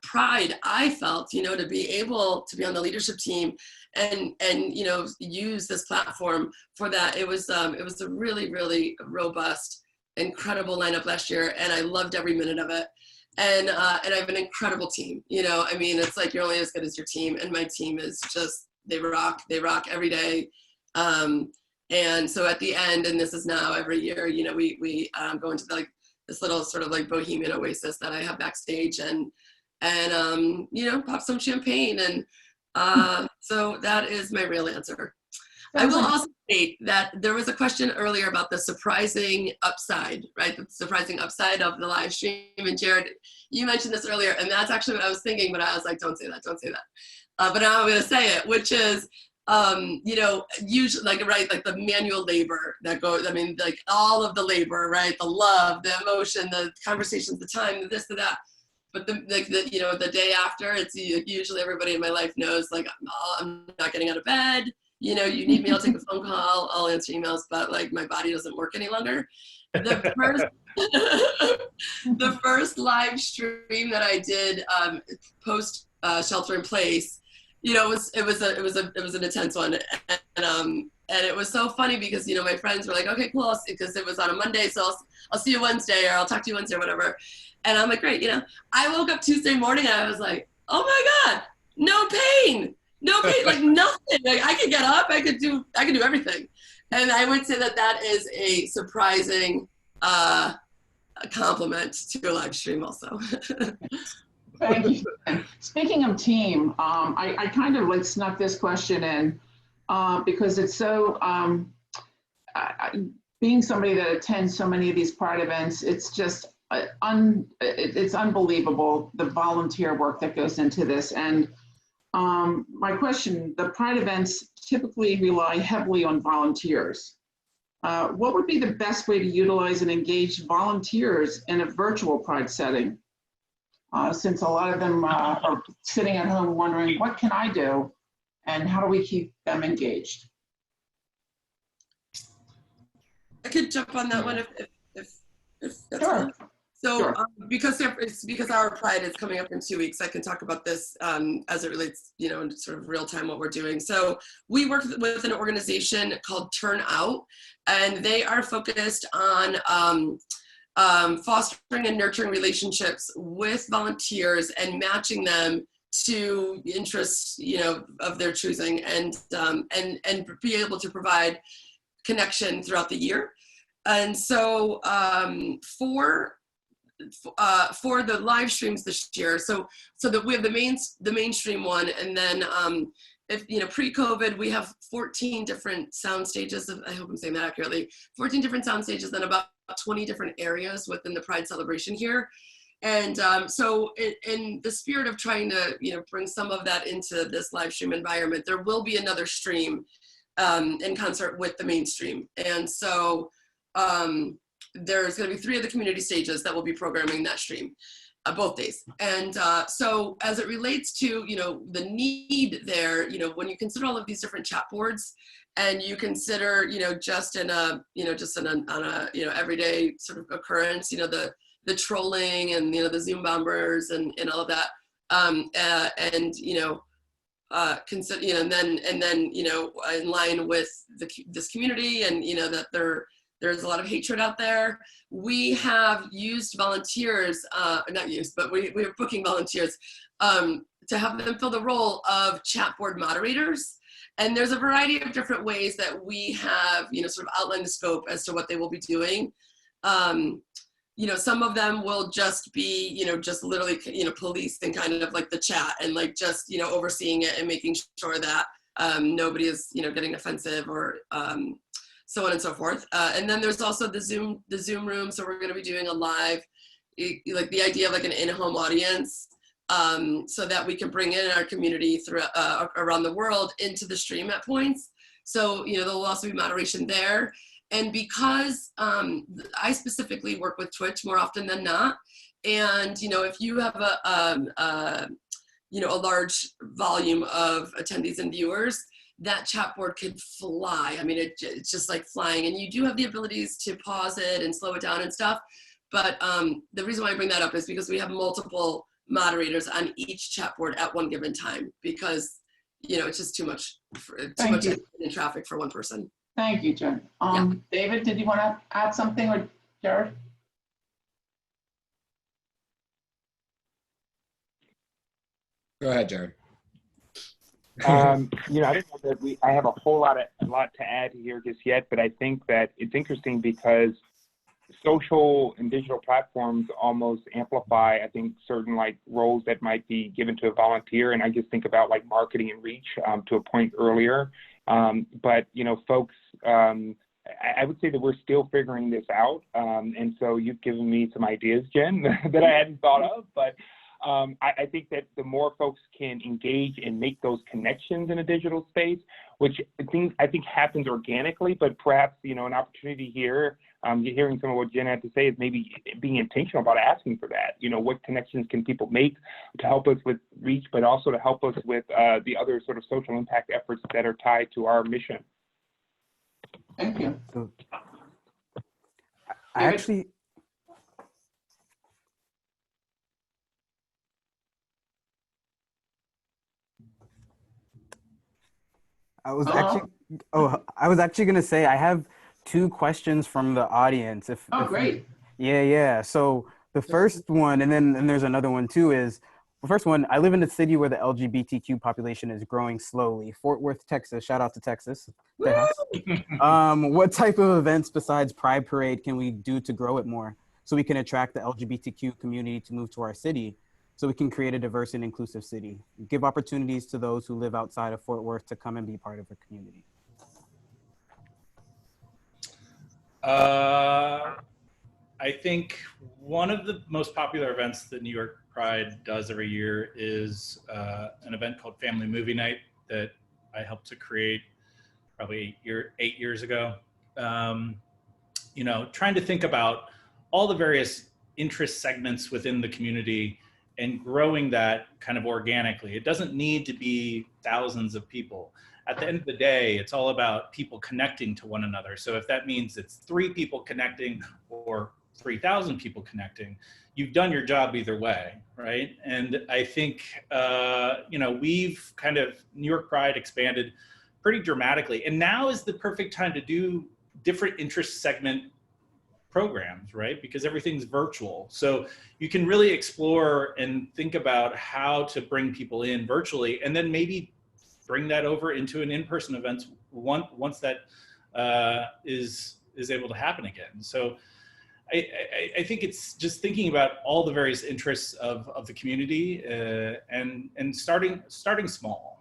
pride I felt, to be able to be on the leadership team and use this platform for that. It was a really, really robust, incredible lineup last year, and I loved every minute of it. And I have an incredible team. I mean, it's like you're only as good as your team, and my team is just, they rock every day. And so at the end, and this is now every year, we go into this little sort of like bohemian oasis that I have backstage, and pop some champagne. And so that is my real answer. I will also state that there was a question earlier about the surprising upside, right? The surprising upside of the live stream. And Jared, you mentioned this earlier, and that's actually what I was thinking, but I was like, don't say that. But now I'm going to say it, which is, usually like the manual labor that goes, I mean, like all of the labor, right? The love, the emotion, the conversations, the time, the this, the that. But the day after, it's usually everybody in my life knows, like, I'm not getting out of bed. You need me, I'll take a phone call, I'll answer emails, but like my body doesn't work any longer. The first live stream that I did post shelter in place, it was an intense one, and it was so funny because my friends were like, okay, cool, because it was on a Monday, so I'll see you Wednesday, or I'll talk to you Wednesday or whatever, and I'm like, great. I woke up Tuesday morning and I was like, oh my god, no pain, like nothing. Like I could get up, I could do everything, and I would say that is a surprising compliment to a live stream also. Thank you. Speaking of team, I kind of like snuck this question in because it's so, being somebody that attends so many of these Pride events, it's just, it's unbelievable, the volunteer work that goes into this. And my question, the Pride events typically rely heavily on volunteers. What would be the best way to utilize and engage volunteers in a virtual Pride setting? Since a lot of them are sitting at home wondering, what can I do? And how do we keep them engaged? I could jump on that one if that's Sure. fine. So Sure. because our Pride is coming up in 2 weeks, I can talk about this as it relates, in sort of real time what we're doing. So we work with an organization called StartOut, and they are focused on fostering and nurturing relationships with volunteers and matching them to interests, of their choosing, and be able to provide connection throughout the year. And so for the live streams this year, so that we have the mainstream one, and then if pre-COVID, we have 14 different sound stages. I hope I'm saying that accurately. 14 different sound stages, and about 20 different areas within the Pride celebration here. And so in the spirit of trying to bring some of that into this live stream environment, there will be another stream in concert with the mainstream. And so there's going to be 3 of the community stages that will be programming that stream both days. And so as it relates to the need there, when you consider all of these different chat boards, and you consider just on a everyday sort of occurrence, the trolling and the Zoom bombers and all of that, consider and then in line with this community, and that there's a lot of hatred out there. We have used volunteers, not used, but we're booking volunteers to have them fill the role of chat board moderators. And there's a variety of different ways that we have, sort of outlined the scope as to what they will be doing. Some of them will just be, just literally, policing kind of like the chat, and like just, overseeing it and making sure that nobody is, getting offensive or so on and so forth. And then there's also the Zoom room. So we're going to be doing a live, like the idea of like an in-home audience, so that we can bring in our community through around the world into the stream at points. So, there'll also be moderation there. And because I specifically work with Twitch more often than not, and, if you have a large volume of attendees and viewers, that chat board could fly. I mean, it's just like flying, and you do have the abilities to pause it and slow it down and stuff. But the reason why I bring that up is because we have multiple moderators on each chat board at one given time, because it's just too much in traffic for one person. Thank you, Jen. David, did you want to add something, or Jared? Go ahead, Jared. I don't know that I have a lot to add here just yet, but I think that it's interesting because social and digital platforms almost amplify, I think, certain like roles that might be given to a volunteer. And I just think about like marketing and reach to a point earlier. But, folks, I would say that we're still figuring this out. And so you've given me some ideas, Jen, that I hadn't thought of. But I think that the more folks can engage and make those connections in a digital space, which I think happens organically, but perhaps, an opportunity here, you're hearing some of what Jen had to say, is maybe being intentional about asking for that. What connections can people make to help us with reach, but also to help us with the other sort of social impact efforts that are tied to our mission. Thank you. So, I actually, I was actually going to say I have two questions from the audience. Oh, great. Yeah. So the first one, and there's another one too, is the first one. I live in a city where the LGBTQ population is growing slowly. Fort Worth, Texas. Shout out to Texas. Tejas. What type of events besides Pride Parade can we do to grow it more so we can attract the LGBTQ community to move to our city? So we can create a diverse and inclusive city, give opportunities to those who live outside of Fort Worth to come and be part of a community. I think one of the most popular events that New York Pride does every year is an event called Family Movie Night that I helped to create probably 8 years ago. You know, trying to think about all the various interest segments within the community and growing that kind of organically. It doesn't need to be thousands of people. At the end of the day, it's all about people connecting to one another. So if that means it's 3 people connecting or 3,000 people connecting, you've done your job either way, right? And I think, you know, we've kind of, New York Pride expanded pretty dramatically. And now is the perfect time to do different interest segment programs, right? Because everything's virtual. So you can really explore and think about how to bring people in virtually, and then maybe bring that over into an in-person event once that is able to happen again. So I think it's just thinking about all the various interests of the community and starting small.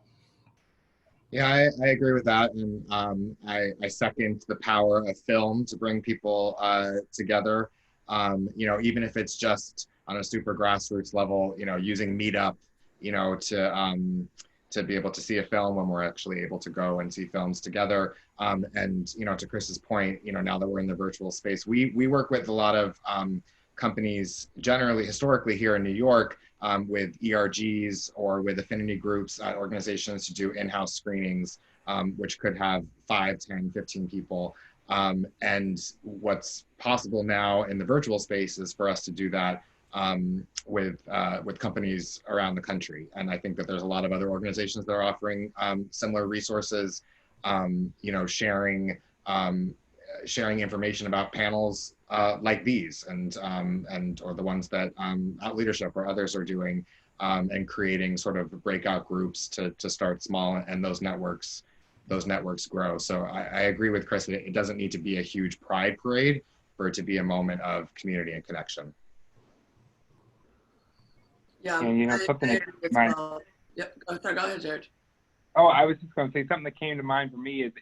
Yeah, I agree with that, and I second the power of film to bring people together. You know, even if it's just on a super grassroots level, you know, using Meetup, you know, to be able to see a film when we're actually able to go and see films together. And you know, to Chris's point, you know, now that we're in the virtual space, we work with a lot of companies, generally historically here in New York, with ERGs or with affinity groups, organizations to do in-house screenings, which could have 5, 10, 15 people. And what's possible now in the virtual space is for us to do that with companies around the country. And I think that there's a lot of other organizations that are offering similar resources, you know, sharing information about panels like these and or the ones that Out Leadership or others are doing, and creating sort of breakout groups to start small, and those networks grow. So I agree with Chris that it doesn't need to be a huge pride parade for it to be a moment of community and connection. Yeah, and you know, something that came to mind. Yep, go ahead, Jared. Oh, I was just going to say something that came to mind for me is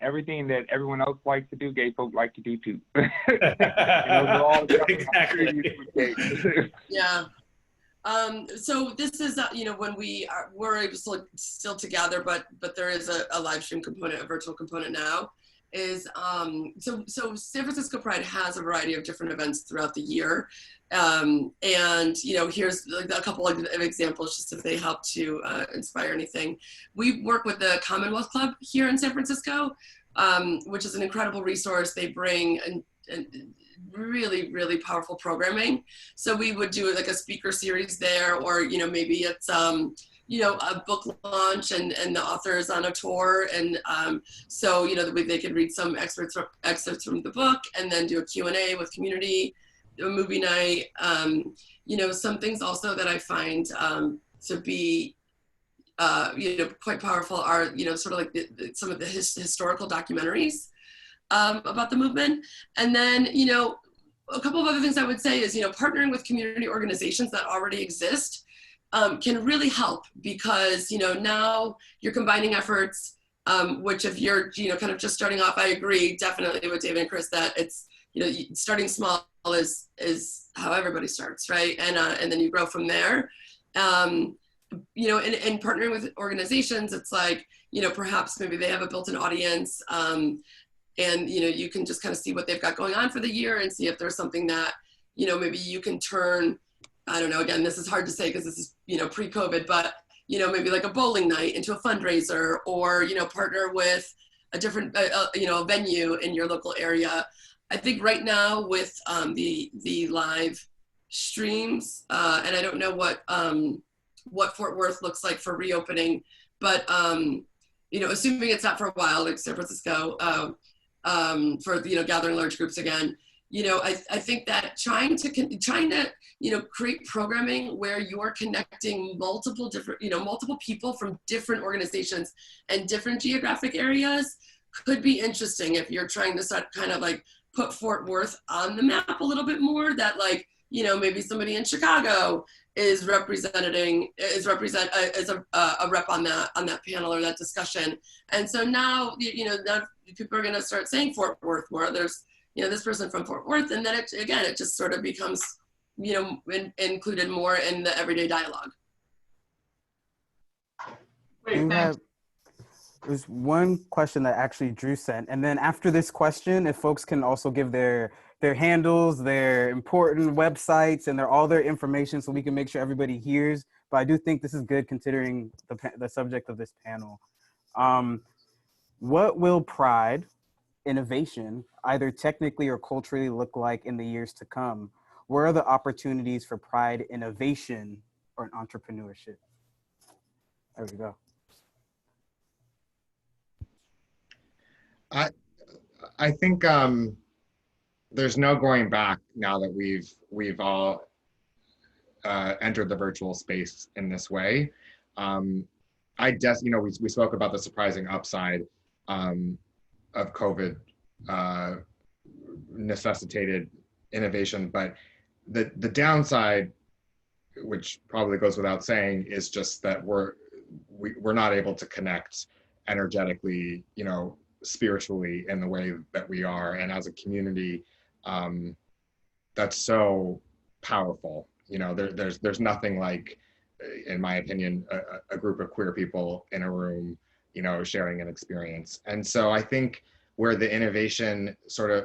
everything that everyone else likes to do, gay folk like to do too. You know, we're all Exactly. Yeah. So this is, you know, when we're able to still together, but there is a live stream component, a virtual component now. Is so San Francisco Pride has a variety of different events throughout the year, and you know, here's like a couple of examples just if they help to inspire anything. We work with the Commonwealth Club here in San Francisco, which is an incredible resource. They bring really powerful programming. So we would do like a speaker series there, or you know, maybe it's you know, a book launch and the author is on a tour, and so you know, they could read some excerpts from the book and then do a Q&A with community, a movie night. You know, some things also that I find to be you know, quite powerful are, you know, sort of like some of the historical documentaries about the movement. And then, you know, a couple of other things I would say is, you know, partnering with community organizations that already exist can really help, because, you know, now you're combining efforts, which if you're, you know, kind of just starting off, I agree definitely with David and Chris that it's, you know, starting small is how everybody starts, right? And then you grow from there. You know, and partnering with organizations, it's like, you know, perhaps maybe they have a built-in audience, and, you know, you can just kind of see what they've got going on for the year and see if there's something that, you know, maybe you can turn, I don't know, again, this is hard to say because this is, you know, pre-COVID, but, you know, maybe like a bowling night into a fundraiser, or, you know, partner with a different, you know, venue in your local area. I think right now with the live streams, and I don't know what Fort Worth looks like for reopening, but assuming it's not for a while, like San Francisco, for, gathering large groups again, I think that trying to, create programming where you're connecting multiple different, multiple people from different organizations and different geographic areas could be interesting if you're trying to start kind of like put Fort Worth on the map a little bit more, that like, maybe somebody in Chicago is a rep on that panel or that discussion. And so now, now people are going to start saying Fort Worth more. There's, this person from Fort Worth, and then it just sort of becomes, included more in the everyday dialogue. Great, thanks. There's one question that actually Drew sent. And then after this question, if folks can also give their handles, their important websites, and all their information so we can make sure everybody hears. But I do think this is good considering the subject of this panel. What will Pride innovation, either technically or culturally, look like in the years to come? Where are the opportunities for Pride innovation or entrepreneurship? There we go. I think there's no going back now that we've all entered the virtual space in this way. We spoke about the surprising upside of COVID necessitated innovation, but the downside, which probably goes without saying, is just that we're not able to connect energetically, spiritually in the way that we are, and as a community, that's so powerful. There's nothing like, in my opinion, a group of queer people in a room, sharing an experience. And so I think where the innovation sort of,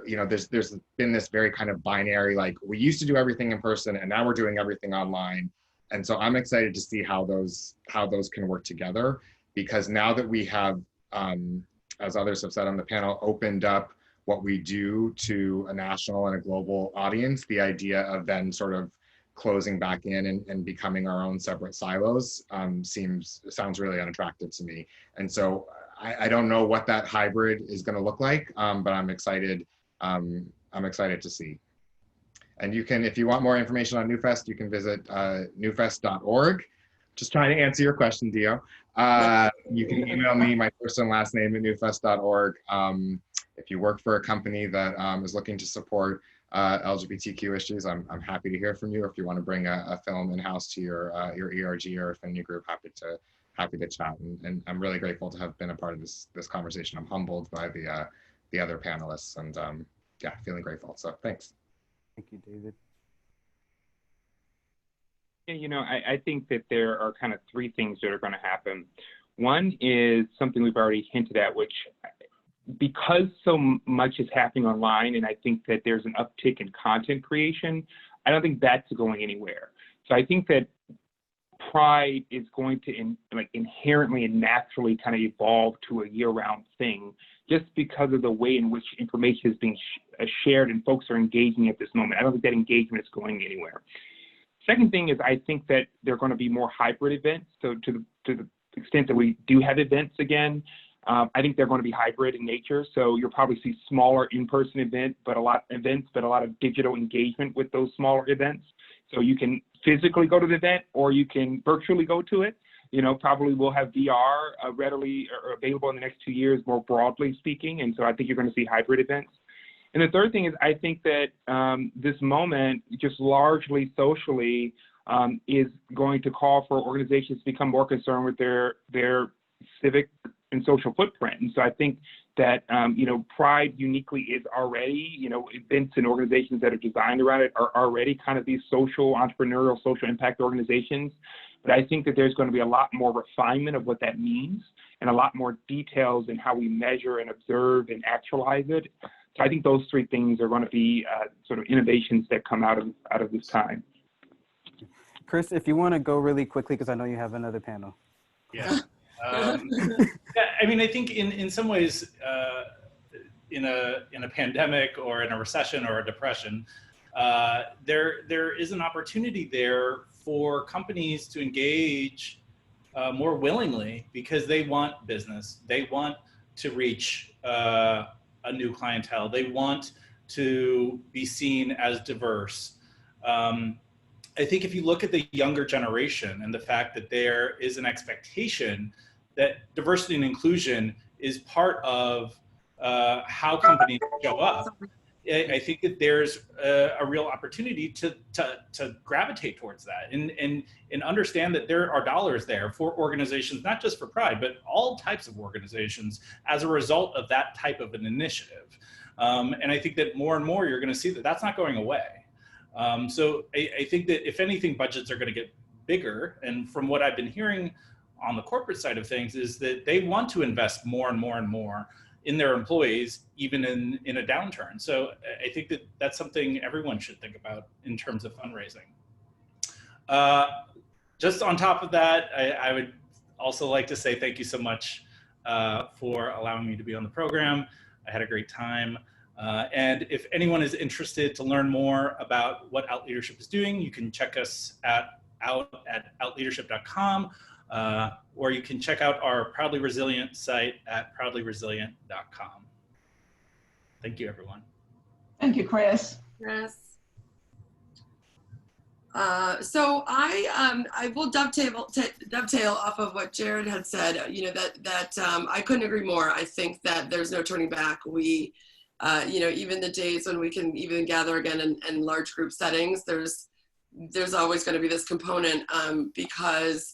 there's been this very kind of binary, like we used to do everything in person and now we're doing everything online. And so I'm excited to see how those can work together, because now that we have, as others have said on the panel, opened up what we do to a national and a global audience, the idea of then sort of closing back in and becoming our own separate silos sounds really unattractive to me. And so I don't know what that hybrid is going to look like, but I'm excited. I'm excited to see. And you can, if you want more information on NewFest, you can visit newfest.org. Just trying to answer your question, Dio. You can email me, my first and last name at newfest.org. If you work for a company that is looking to support LGBTQ issues, I'm happy to hear from you. If you want to bring a film in-house to your ERG or affinity group, happy to chat. And I'm really grateful to have been a part of this conversation. I'm humbled by the other panelists, and yeah, feeling grateful. So thanks. Thank you, David. Yeah, I think that there are kind of three things that are going to happen. One is something we've already hinted at, which, because so much is happening online, and I think that there's an uptick in content creation, I don't think that's going anywhere. So I think that Pride is going to inherently and naturally kind of evolve to a year-round thing, just because of the way in which information is being shared and folks are engaging at this moment. I don't think that engagement is going anywhere. Second thing is, I think that there are going to be more hybrid events. So to the extent that we do have events again, I think they're going to be hybrid in nature. So you'll probably see smaller in-person events, but a lot of digital engagement with those smaller events. So you can physically go to the event, or you can virtually go to it. Probably we'll have VR readily available in the next 2 years, more broadly speaking. And so I think you're going to see hybrid events. And the third thing is, I think that this moment, just largely socially, is going to call for organizations to become more concerned with their civic and social footprint. And so I think that, Pride uniquely is already, events and organizations that are designed around it are already kind of these social, entrepreneurial, social impact organizations. But I think that there's going to be a lot more refinement of what that means, and a lot more details in how we measure and observe and actualize it. So I think those three things are going to be sort of innovations that come out of this time. Chris, if you want to go really quickly, because I know you have another panel. Yeah. Yeah, I mean, I think in some ways, in a pandemic or in a recession or a depression, there is an opportunity there for companies to engage more willingly because they want business. They want to reach a new clientele. They want to be seen as diverse. I think if you look at the younger generation and the fact that there is an expectation that diversity and inclusion is part of how companies show up, I think that there's a real opportunity to gravitate towards that and understand that there are dollars there for organizations, not just for Pride, but all types of organizations as a result of that type of an initiative. And I think that more and more you're going to see that that's not going away. So I think that if anything, budgets are going to get bigger. And from what I've been hearing on the corporate side of things is that they want to invest more and more and more in their employees, even in a downturn. So I think that that's something everyone should think about in terms of fundraising. Just on top of that, I would also like to say thank you so much for allowing me to be on the program. I had a great time. And if anyone is interested to learn more about what Out Leadership is doing, you can check us out at outleadership.com. Or you can check out our Proudly Resilient site at proudlyresilient.com. Thank you, everyone. Thank you, Chris. Yes. So I will dovetail off of what Jared had said. You know, that I couldn't agree more. I think that there's no turning back. We, you know, even the days when we can even gather again in large group settings, there's always going to be this component because,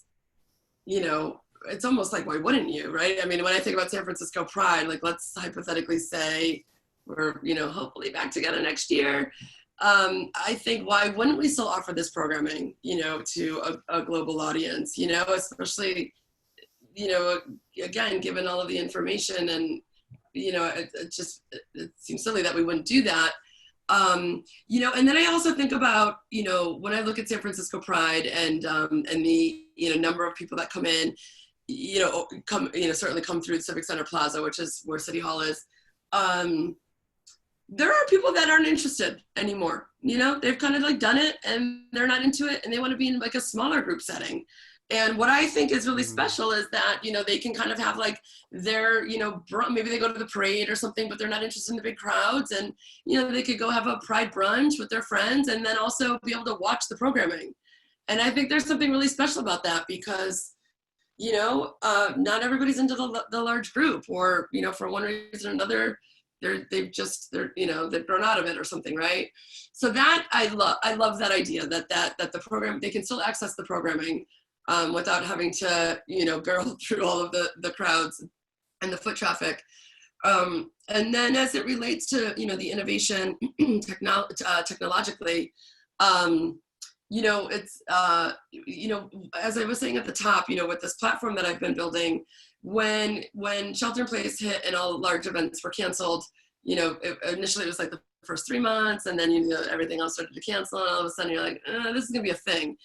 you know, it's almost like, why wouldn't you, right? I mean, when I think about San Francisco Pride, like let's hypothetically say we're, you know, hopefully back together next year. I think why wouldn't we still offer this programming, you know, to a global audience, you know, especially, you know, again, given all of the information and, you know, it seems silly that we wouldn't do that. You know, and then I also think about, you know, when I look at San Francisco Pride and the, you know, number of people that come in, you know, certainly come through the Civic Center Plaza, which is where City Hall is. There are people that aren't interested anymore. You know, they've kind of like done it and they're not into it and they want to be in like a smaller group setting. And what I think is really special is that, you know, they can kind of have like their, you know, maybe they go to the parade or something, but they're not interested in the big crowds. And, you know, they could go have a Pride brunch with their friends and then also be able to watch the programming. And I think there's something really special about that because, you know, not everybody's into the large group or, you know, for one reason or another, they're you know, they've grown out of it or something, right? So that I love that idea that the program, they can still access the programming without having to, you know, barrel through all of the crowds and the foot traffic. And then as it relates to, you know, the innovation technologically, you know, it's, you know, as I was saying at the top, you know, with this platform that I've been building, when shelter in place hit and all large events were canceled, you know, initially it was like the first 3 months and then, you know, everything else started to cancel and all of a sudden you're like, this is gonna be a thing.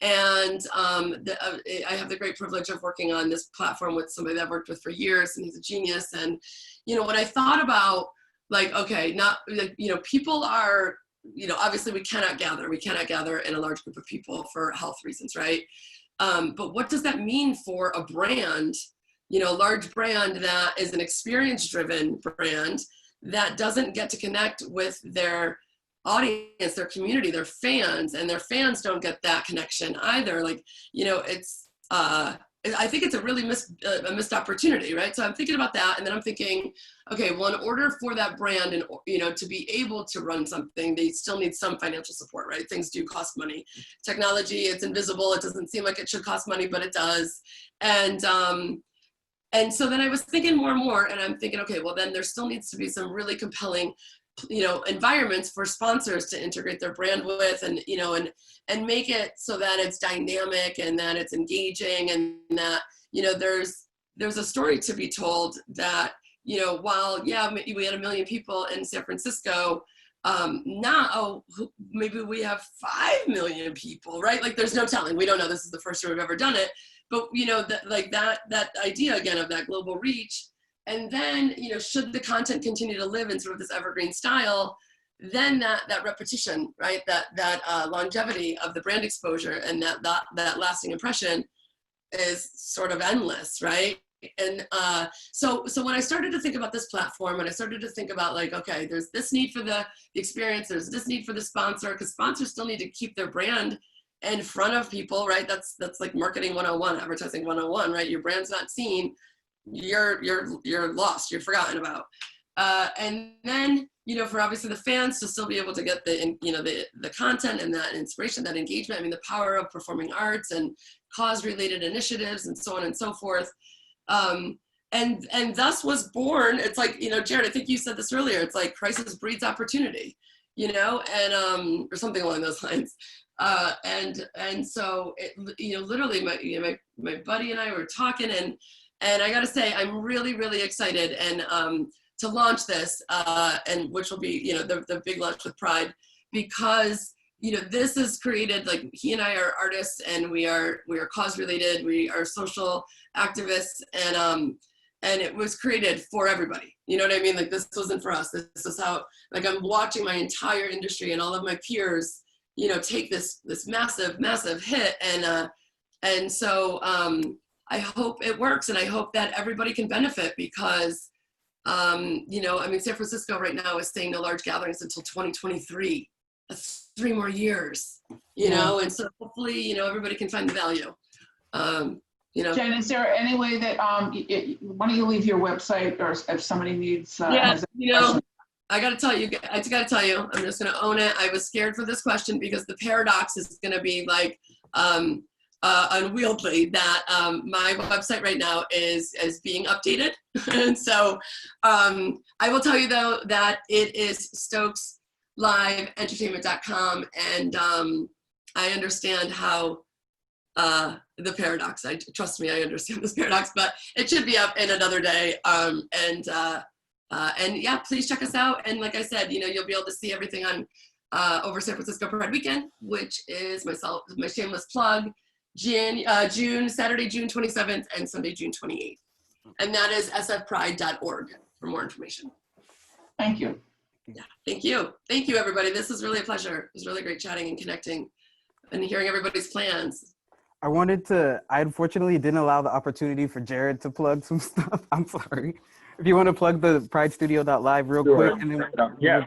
And I have the great privilege of working on this platform with somebody that I've worked with for years and he's a genius. And, you know, when I thought about like, okay, not like, you know, people are, you know, obviously we cannot gather in a large group of people for health reasons, right? But what does that mean for a brand, you know, a large brand that is an experience-driven brand that doesn't get to connect with their audience, their community, their fans, and their fans don't get that connection either. Like, you know, it's, I think it's a really missed opportunity, right? So I'm thinking about that, and then I'm thinking, okay, well, in order for that brand and, you know, to be able to run something, they still need some financial support, right? Things do cost money. Technology, it's invisible. It doesn't seem like it should cost money, but it does. And so then I was thinking more and more, and I'm thinking, okay, well, then there still needs to be some really compelling, you know, environments for sponsors to integrate their brand with, and, you know, and make it so that it's dynamic and that it's engaging and that, you know, there's a story to be told that, you know, while, yeah, we had 1 million people in San Francisco, now maybe we have 5 million people, right? Like there's no telling. We don't know. This is the first year we've ever done it. But, you know, that idea again of that global reach. And then, you know, should the content continue to live in sort of this evergreen style, then that repetition, right? That longevity of the brand exposure and that lasting impression is sort of endless, right? And so when I started to think about this platform, and I started to think about like, okay, there's this need for the experience, there's this need for the sponsor, because sponsors still need to keep their brand in front of people, right? That's like marketing 101, advertising 101, right? Your brand's not seen, you're lost, you're forgotten about. And then, you know, for obviously the fans to still be able to get the, you know, the content and that inspiration, that engagement. I mean, the power of performing arts and cause-related initiatives and so on and so forth. And thus was born, it's like, you know, Jared, I think you said this earlier, it's like crisis breeds opportunity, you know, and, or something along those lines. And so, it, you know, literally my buddy and I were talking, and I gotta say, I'm really, really excited and to launch this, and which will be, you know, the big launch with Pride, because, you know, this is created, like, he and I are artists, and we are cause related, we are social activists, and it was created for everybody. You know what I mean? Like, this wasn't for us. This is how, like, I'm watching my entire industry and all of my peers, you know, take this massive, massive hit. And so I hope it works, and I hope that everybody can benefit, because, you know, I mean, San Francisco right now is saying no large gatherings until 2023. That's 3 more years, you know, and so hopefully, you know, everybody can find the value. You know, Jen, is there any way that, why don't you leave your website, or if somebody needs, yeah, you know, I gotta tell you, I'm just gonna own it. I was scared for this question because the paradox is gonna be like, unwieldy, that my website right now is being updated. And so I will tell you though that it is StokesLiveEntertainment.com, and I understand how the paradox, trust me, I understand this paradox, but it should be up in another day. And yeah, please check us out. And like I said, you know, you'll be able to see everything on over San Francisco Pride Weekend, which is my shameless plug, Saturday, June 27th and Sunday, June 28th. And that is sfpride.org for more information. Thank you. Yeah, thank you. Thank you, everybody. This was really a pleasure. It was really great chatting and connecting and hearing everybody's plans. I unfortunately didn't allow the opportunity for Jared to plug some stuff. I'm sorry. If you want to plug the pridestudio.live real quick. And then yeah.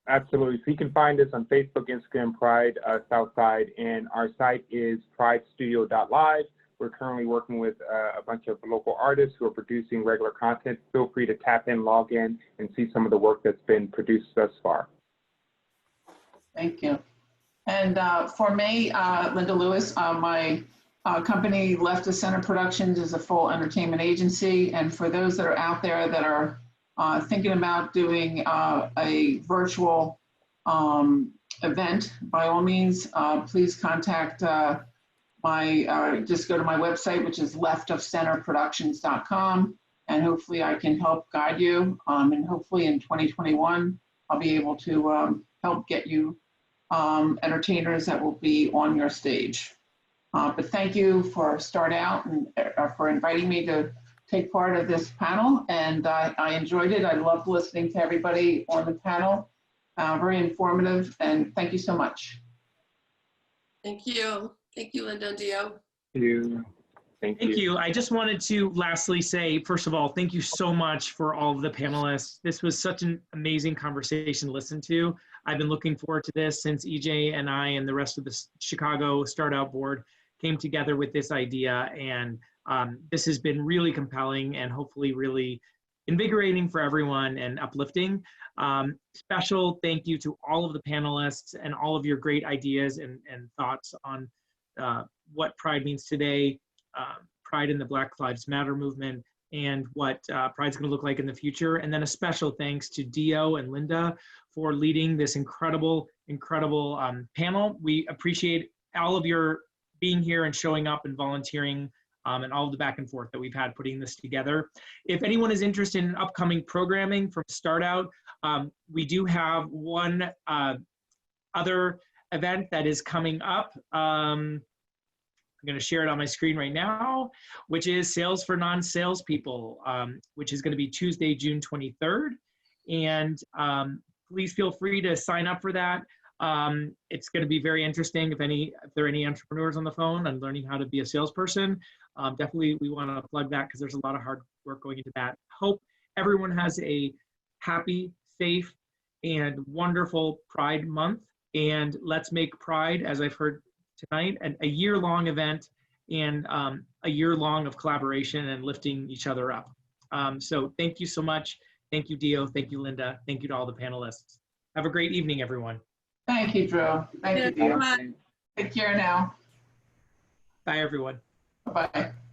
Absolutely. So you can find us on Facebook, Instagram, Pride Southside, and our site is pridestudio.live. We're currently working with a bunch of local artists who are producing regular content. Feel free to tap in, log in, and see some of the work that's been produced thus far. Thank you. And for me, Linda Lewis, my company Left of Center Productions is a full entertainment agency. And for those that are out there that are thinking about doing a virtual event, by all means, please contact just go to my website, which is leftofcenterproductions.com, and hopefully I can help guide you. And hopefully in 2021, I'll be able to help get you entertainers that will be on your stage. But thank you for StartOut and for inviting me to take part of this panel. And I enjoyed it. I loved listening to everybody on the panel. Very informative, and thank you so much. Thank you. Thank you, Linda and Dio. Thank you. Thank you. I just wanted to lastly say, first of all, thank you so much for all of the panelists. This was such an amazing conversation to listen to. I've been looking forward to this since EJ and I and the rest of the Chicago StartOut board came together with this idea. And this has been really compelling and hopefully really invigorating for everyone and uplifting. Special thank you to all of the panelists and all of your great ideas and thoughts on what Pride means today, Pride in the Black Lives Matter movement, and what Pride's gonna look like in the future. And then a special thanks to Dio and Linda for leading this incredible panel. We appreciate all of your being here and showing up and volunteering and all of the back and forth that we've had putting this together. If anyone is interested in upcoming programming from StartOut, we do have one other event that is coming up. I'm going to share it on my screen right now, which is Sales for Non-Salespeople, which is going to be Tuesday, June 23rd. And please feel free to sign up for that. It's going to be very interesting if there are any entrepreneurs on the phone and learning how to be a salesperson. Definitely we want to plug that because there's a lot of hard work going into that. Hope everyone has a happy, safe, and wonderful Pride Month. And let's make Pride, as I've heard tonight, a year-long event and a year-long of collaboration and lifting each other up. So thank you so much. Thank you, Dio. Thank you, Linda. Thank you to all the panelists. Have a great evening, everyone. Thank you, Drew. Thank you, Dio. Take care now. Bye, everyone. Bye-bye.